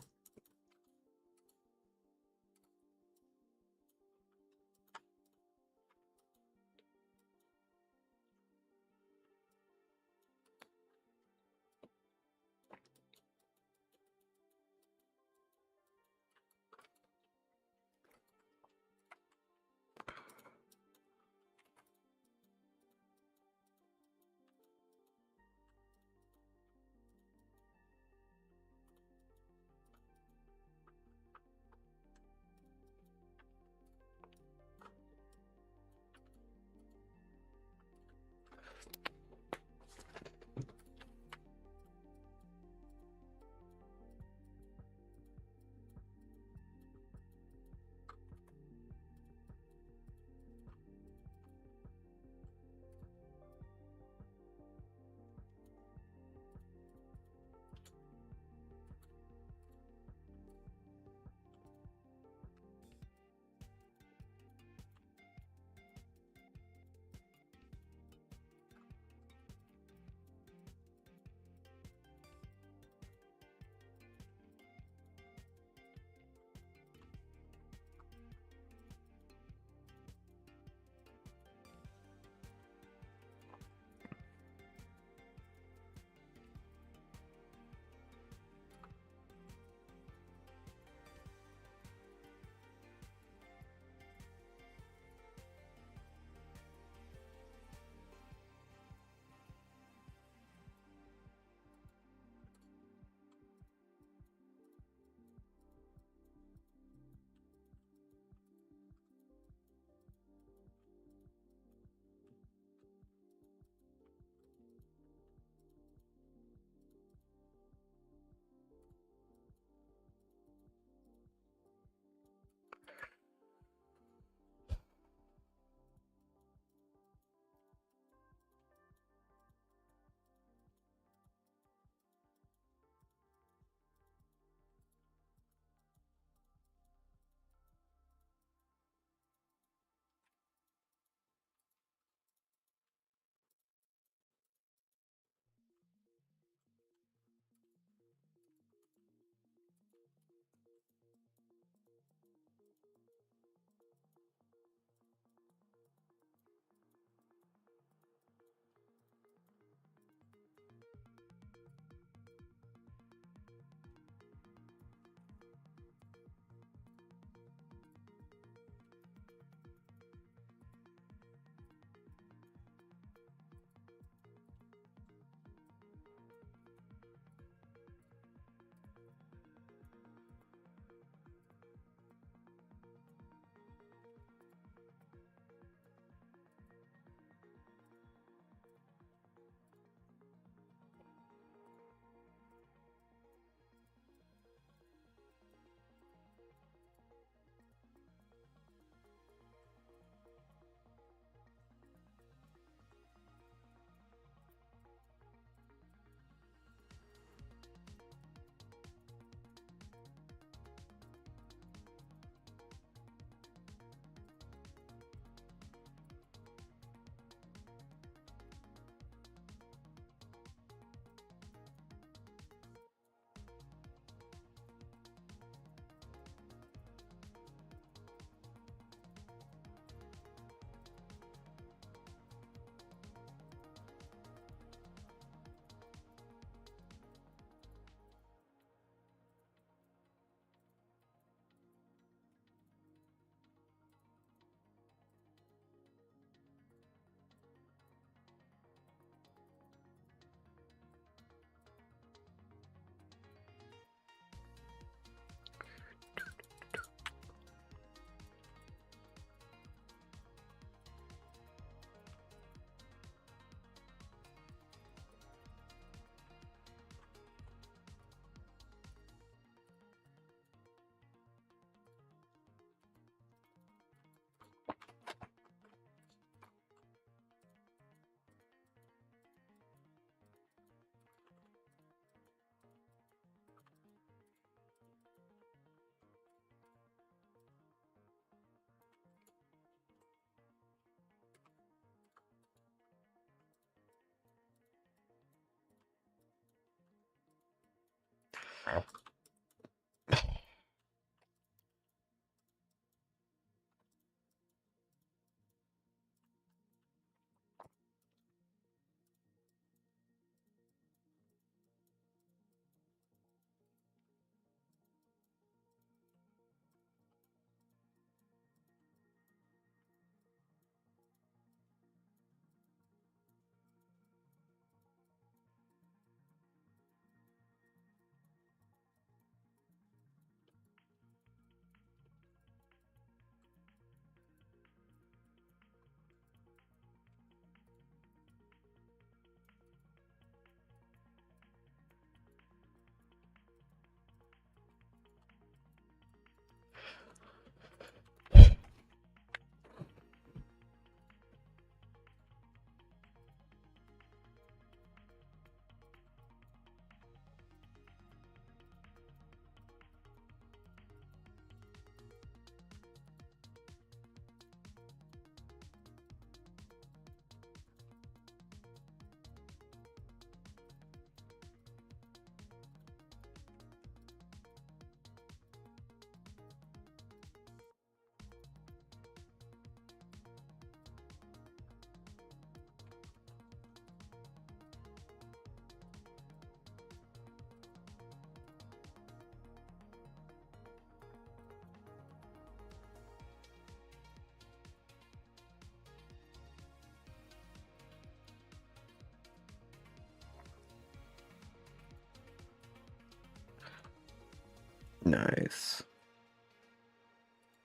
Nice.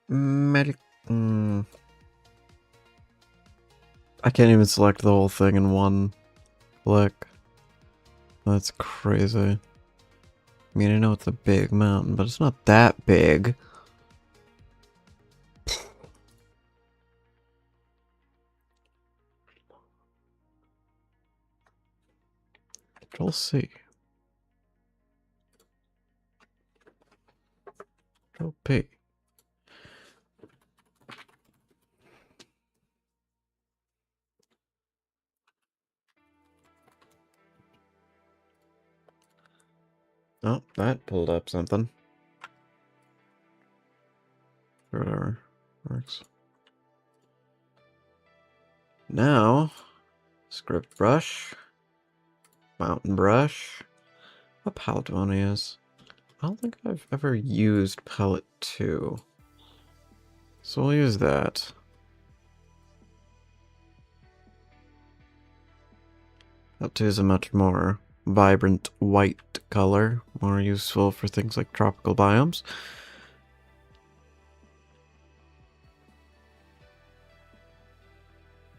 Medic. I can't even select the whole thing in one click. That's crazy. I mean, I know it's a big mountain, but it's not that big. Control C. Control P. Oh, that pulled up something. Whatever. Works. Now, script brush. Mountain brush. What palette do I want to use? I don't think I've ever used palette 2. So we'll use that. Palette 2 is a much more vibrant white color, more useful for things like tropical biomes.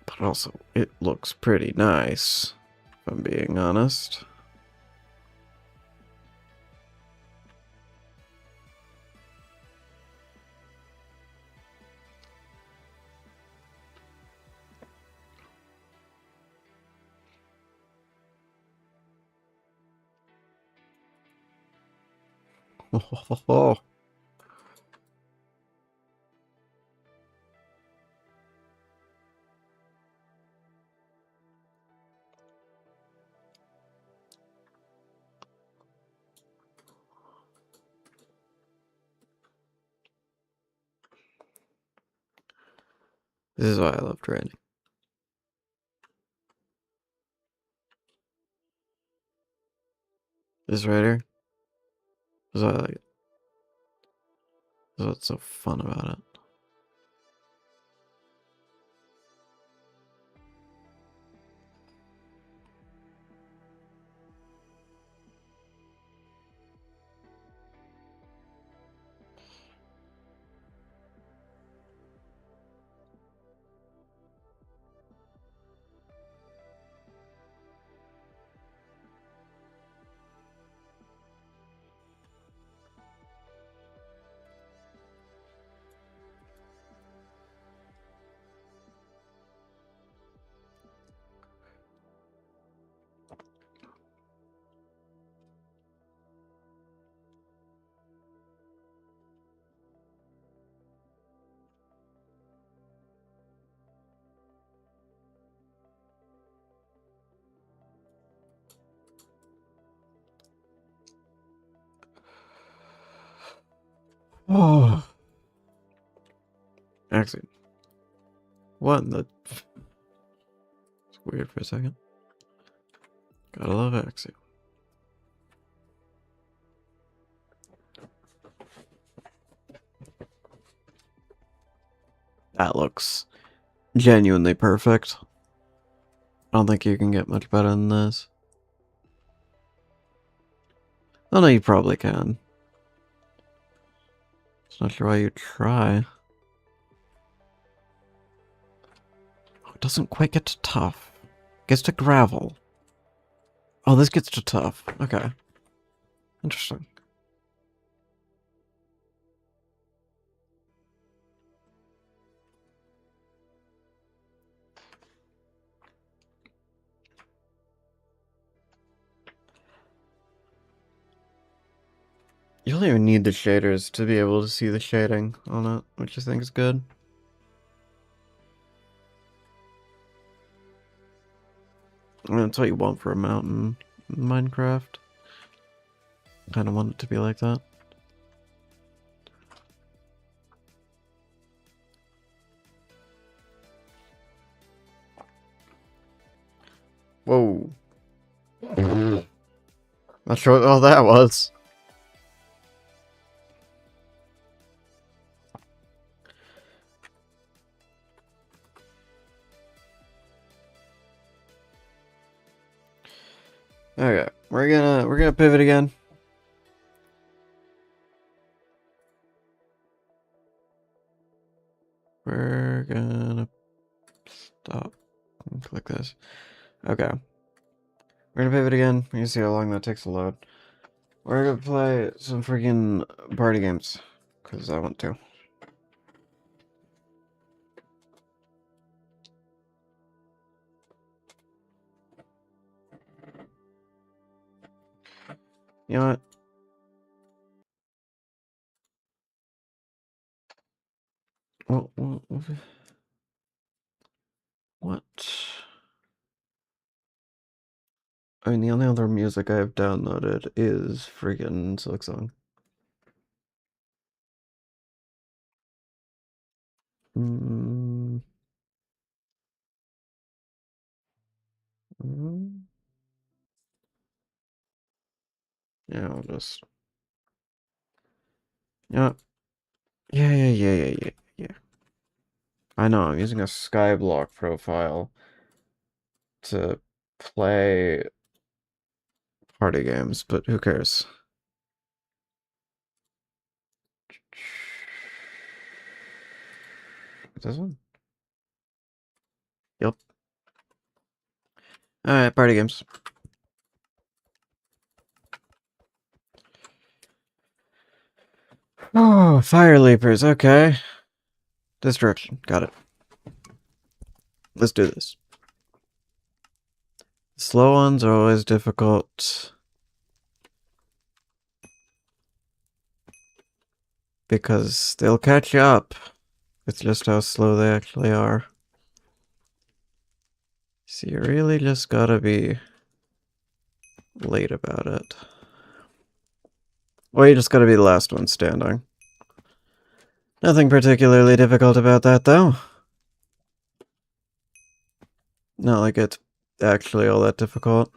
But also, it looks pretty nice, if I'm being honest. Oh. This is why I love training. This right here. This is why I like it. This is what's so fun about it. Oh. Actually, what in the... It's weird for a second. Gotta love Axie. That looks genuinely perfect. I don't think you can get much better than this. Oh no, you probably can. Just not sure why you try. Oh, it doesn't quite get to tough. It gets to gravel. Oh, this gets to tough. Okay. Interesting. You don't even need the shaders to be able to see the shading on it, which I think is good. I mean, that's what you want for a mountain in Minecraft. Kind of want it to be like that. Whoa. Not sure what all that was. Okay, we're gonna pivot again. We're gonna stop and click this. Okay. We're gonna pivot again. You see how long that takes to load. We're gonna play some freaking party games. Because I want to. You know what? What? I mean, the only other music I have downloaded is freaking Silksong. Yeah, I'll just. Yeah. Yeah. I know, I'm using a Skyblock profile to play party games, but who cares? This one? Yep. Alright, party games. Oh, fire leapers, okay. This direction, got it. Let's do this. Slow ones are always difficult. Because they'll catch you up. It's just how slow they actually are. So you really just gotta be late about it. Or you just gotta be the last one standing. Nothing particularly difficult about that, though. Not like it's actually all that difficult.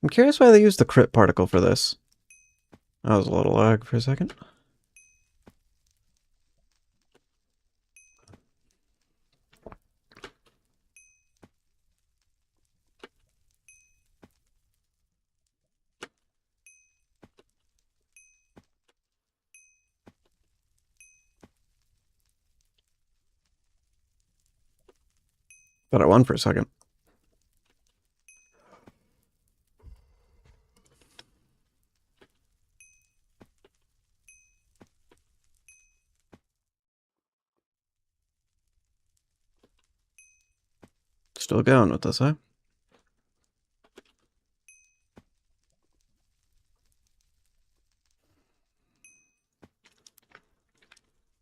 I'm curious why they used the crit particle for this. That was a little lag for a second. Thought I won for a second. Still going with this, huh?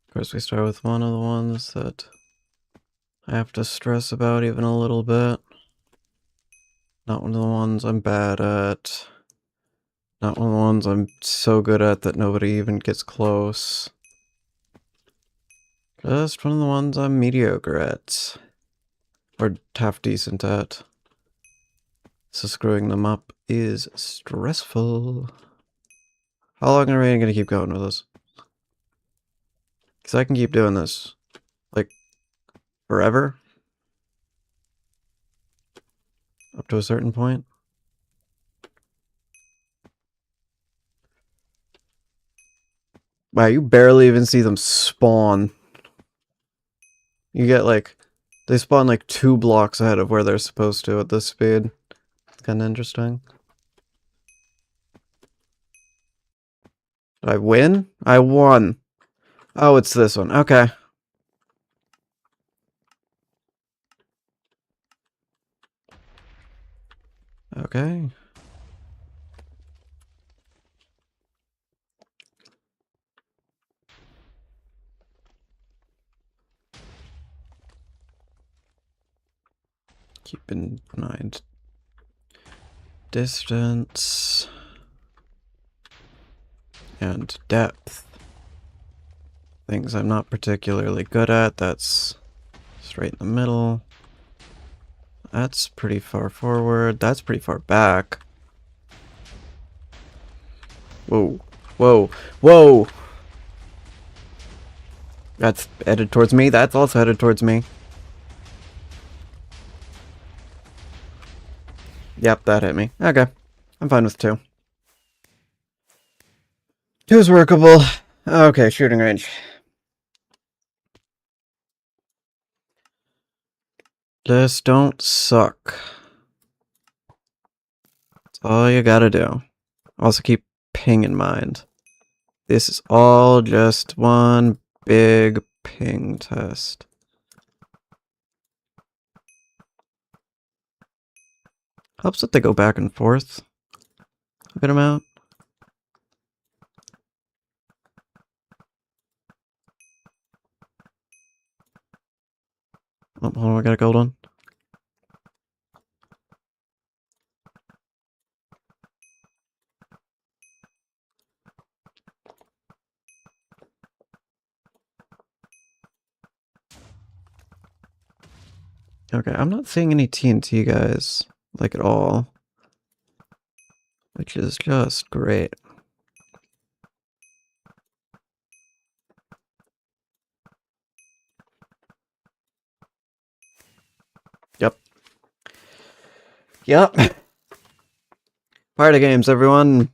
Of course, we start with one of the ones that I have to stress about even a little bit. Not one of the ones I'm bad at. Not one of the ones I'm so good at that nobody even gets close. Just one of the ones I'm mediocre at. Or half decent at. So screwing them up is stressful. How long are we gonna keep going with this? Because I can keep doing this. Like, forever? Up to a certain point? Wow, you barely even see them spawn. You get like, they spawn like 2 blocks ahead of where they're supposed to at this speed. It's kind of interesting. Did I win? I won. Oh, it's this one. Okay. Okay. Keep in mind distance and depth. Things I'm not particularly good at. That's straight in the middle. That's pretty far forward. That's pretty far back. Whoa. Whoa. Whoa! That's headed towards me. That's also headed towards me. Yep, that hit me. Okay. I'm fine with 2. 2's workable. Okay, shooting range. Just don't suck. That's all you gotta do. Also keep ping in mind. This is all just one big ping test. Helps that they go back and forth a good amount. Oh, hold on, I got a gold one. Okay, I'm not seeing any TNT guys, like at all. Which is just great. Yep. Yep. Party games, everyone.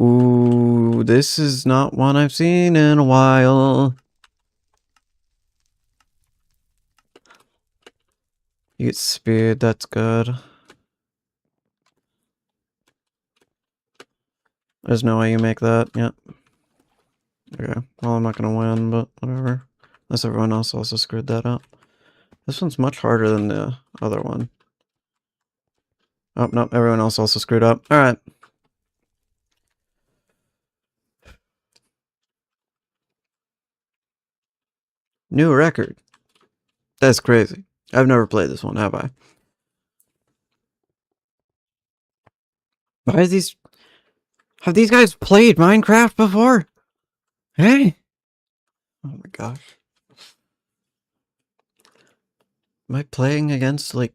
Ooh, this is not one I've seen in a while. You get speed, that's good. There's no way you make that, yep. Okay, well I'm not gonna win, but whatever. Unless everyone else also screwed that up. This one's much harder than the other one. Oh, no, everyone else also screwed up. Alright. New record. That's crazy. I've never played this one, have I? Why is these... Have these guys played Minecraft before? Hey? Oh my gosh. Am I playing against, like...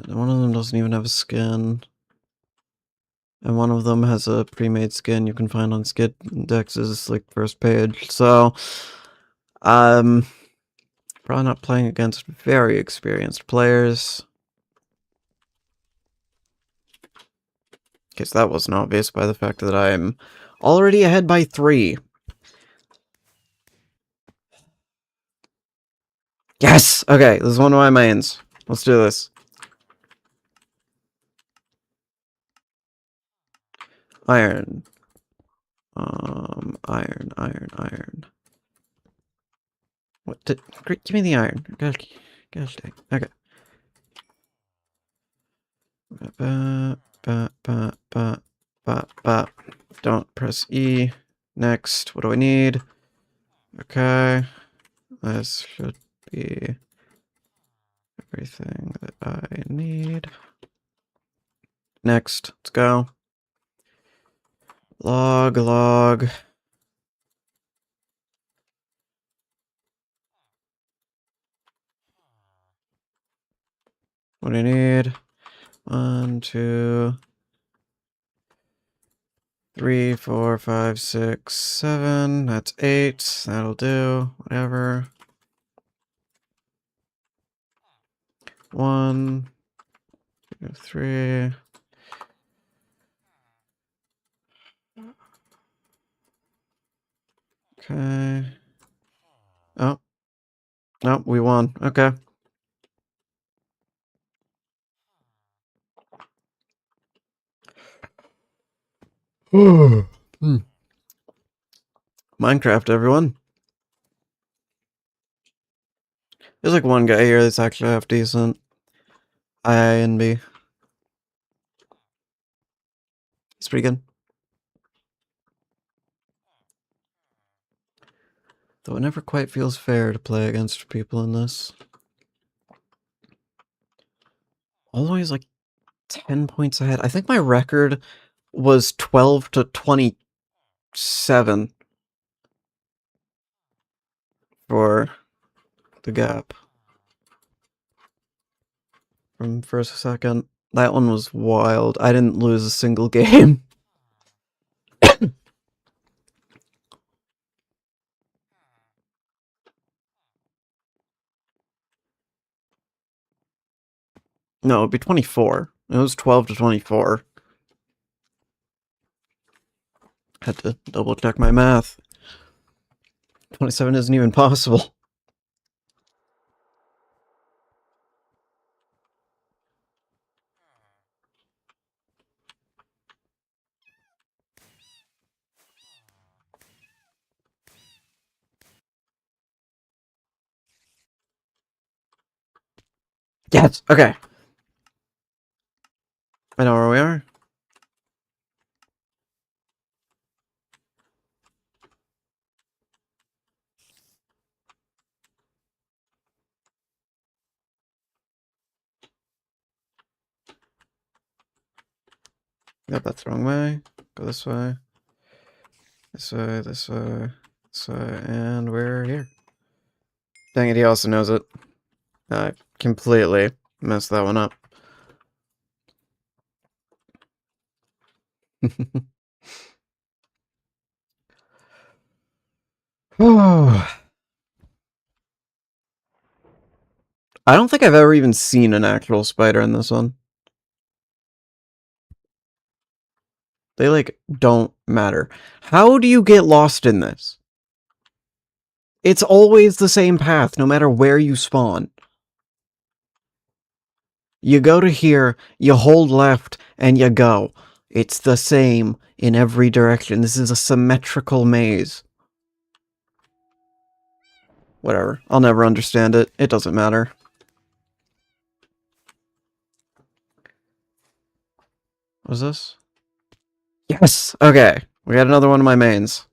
One of them doesn't even have a skin. And one of them has a pre-made skin you can find on Skid Index's, like, first page. So... Probably not playing against very experienced players. Guess that wasn't obvious by the fact that I'm already ahead by 3. Yes! Okay, this is one of my mains. Let's do this. Iron. Iron. What did... Give me the iron. Gosh dang. Okay. Don't press E. Next. What do I need? Okay. This should be everything that I need. Next. Let's go. Log. What do I need? 1, 2, 3, 4, 5, 6, 7. That's 8. That'll do. Whatever. 1, 2, 3. Okay. Oh. Nope, we won. Okay. Minecraft, everyone. There's like one guy here that's actually half decent. I and B. He's pretty good. Though it never quite feels fair to play against people in this. Always like 10 points ahead. I think my record was 12 to 27 for the gap. From first to second. That one was wild. I didn't lose a single game. No, it'd be 24. It was 12 to 24. Had to double check my math. 27 isn't even possible. Yes! Okay. I know where we are. Yep, that's the wrong way. Go this way. This way, this way, this way, and we're here. Dang it, he also knows it. I completely messed that one up. I don't think I've ever even seen an actual spider in this one. They, like, don't matter. How do you get lost in this? It's always the same path, no matter where you spawn. You go to here, you hold left, and you go. It's the same in every direction. This is a symmetrical maze. Whatever. I'll never understand it. It doesn't matter. What's this? Yes! Okay. We got another one of my mains.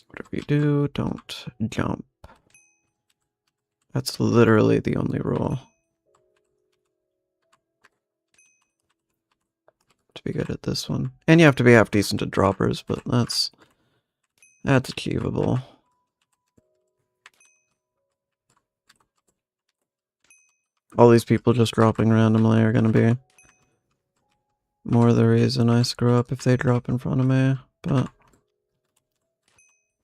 Whatever you do, don't jump. That's literally the only rule. To be good at this one. And you have to be half decent at droppers, but that's achievable. All these people just dropping randomly are gonna be more the reason I screw up if they drop in front of me, but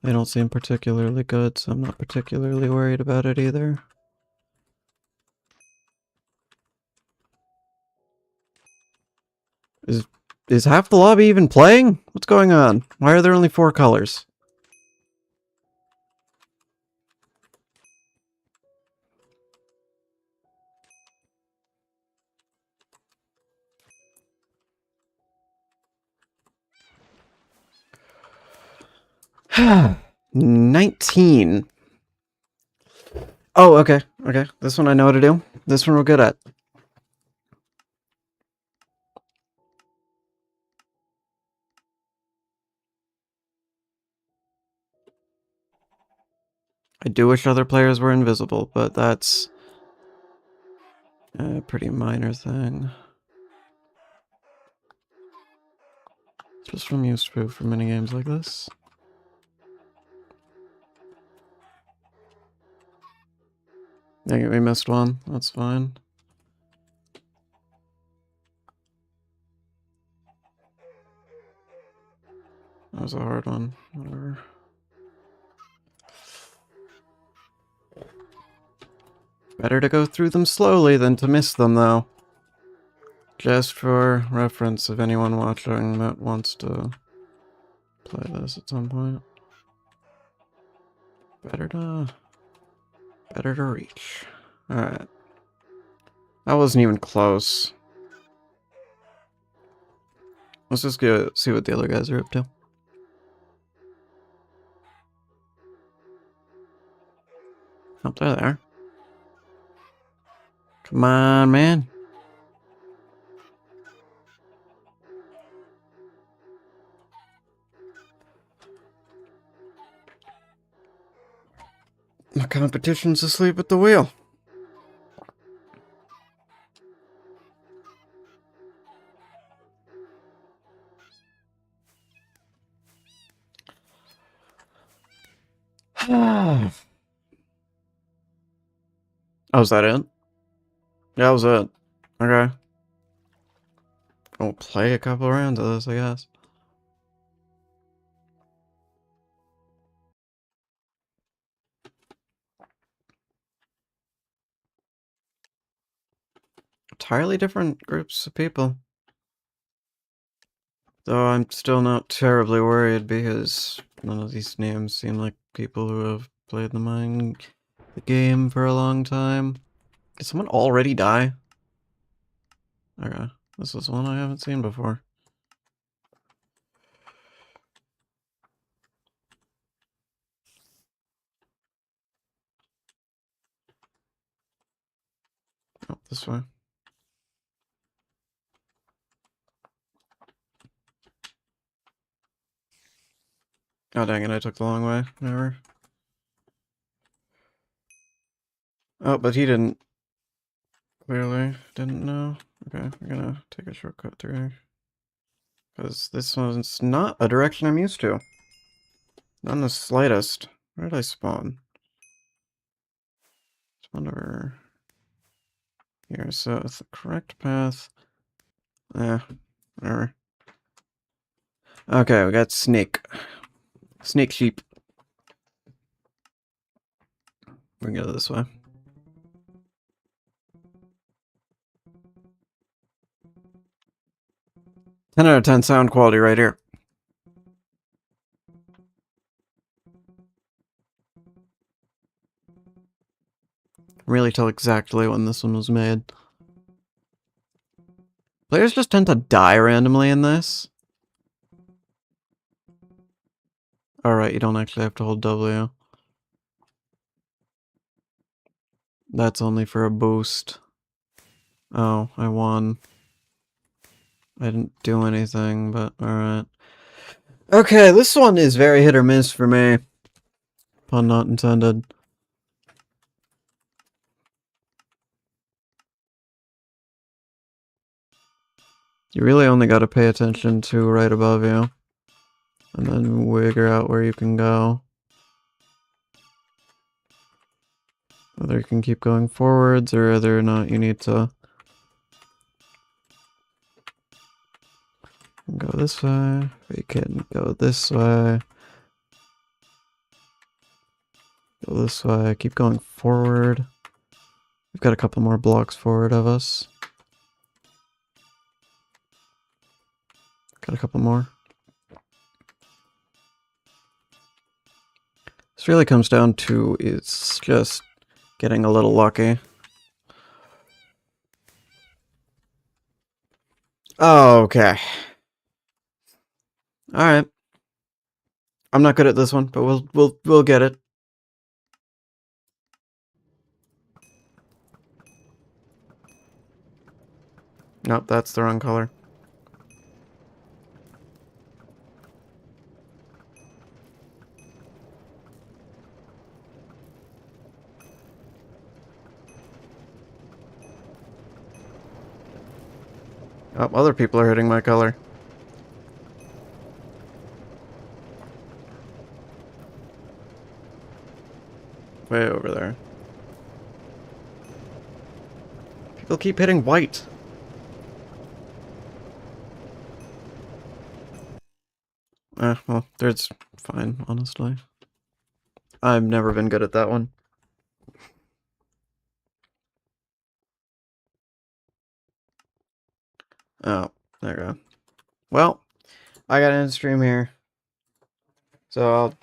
they don't seem particularly good, so I'm not particularly worried about it either. Is half the lobby even playing? What's going on? Why are there only 4 colors? $19. Oh, okay. Okay. This one I know how to do. This one we're good at. I do wish other players were invisible, but that's a pretty minor thing. Just from used to for many games like this. Dang it, we missed one. That's fine. That was a hard one. Whatever. Better to go through them slowly than to miss them, though. Just for reference, if anyone watching that wants to play this at some point. Better to reach. Alright. That wasn't even close. Let's just go see what the other guys are up to. Oh, they're there. Come on, man. The competition's asleep at the wheel. Oh, is that it? Yeah, that was it. Okay. We'll play a couple rounds of this, I guess. Entirely different groups of people. Though I'm still not terribly worried because none of these names seem like people who have played the game for a long time. Did someone already die? Okay, this is one I haven't seen before. Oh, this way. Oh, dang it, I took the long way. Whatever. Oh, but he didn't. Clearly didn't know. Okay, we're gonna take a shortcut through. Because this one's not a direction I'm used to. Not in the slightest. Where did I spawn? Spawn over here. So it's the correct path. Whatever. Okay, we got snake. Snake sheep. We can go this way. 10 out of 10 sound quality right here. Really tell exactly when this one was made. Players just tend to die randomly in this. Alright, you don't actually have to hold W. That's only for a boost. Oh, I won. I didn't do anything, but alright. Okay, this one is very hit or miss for me. Pun not intended. You really only gotta pay attention to right above you. And then figure out where you can go. Whether you can keep going forwards or whether or not you need to go this way. We can go this way. Go this way. Keep going forward. We've got a couple more blocks forward of us. Got a couple more. This really comes down to it's just getting a little lucky. Okay. Alright. I'm not good at this one, but we'll get it. Nope, that's the wrong color. Oh, other people are hitting my color. Way over there. People keep hitting white. Well, there's fine, honestly. I've never been good at that one. Oh, there we go. Well, I got an end stream here. So I'll do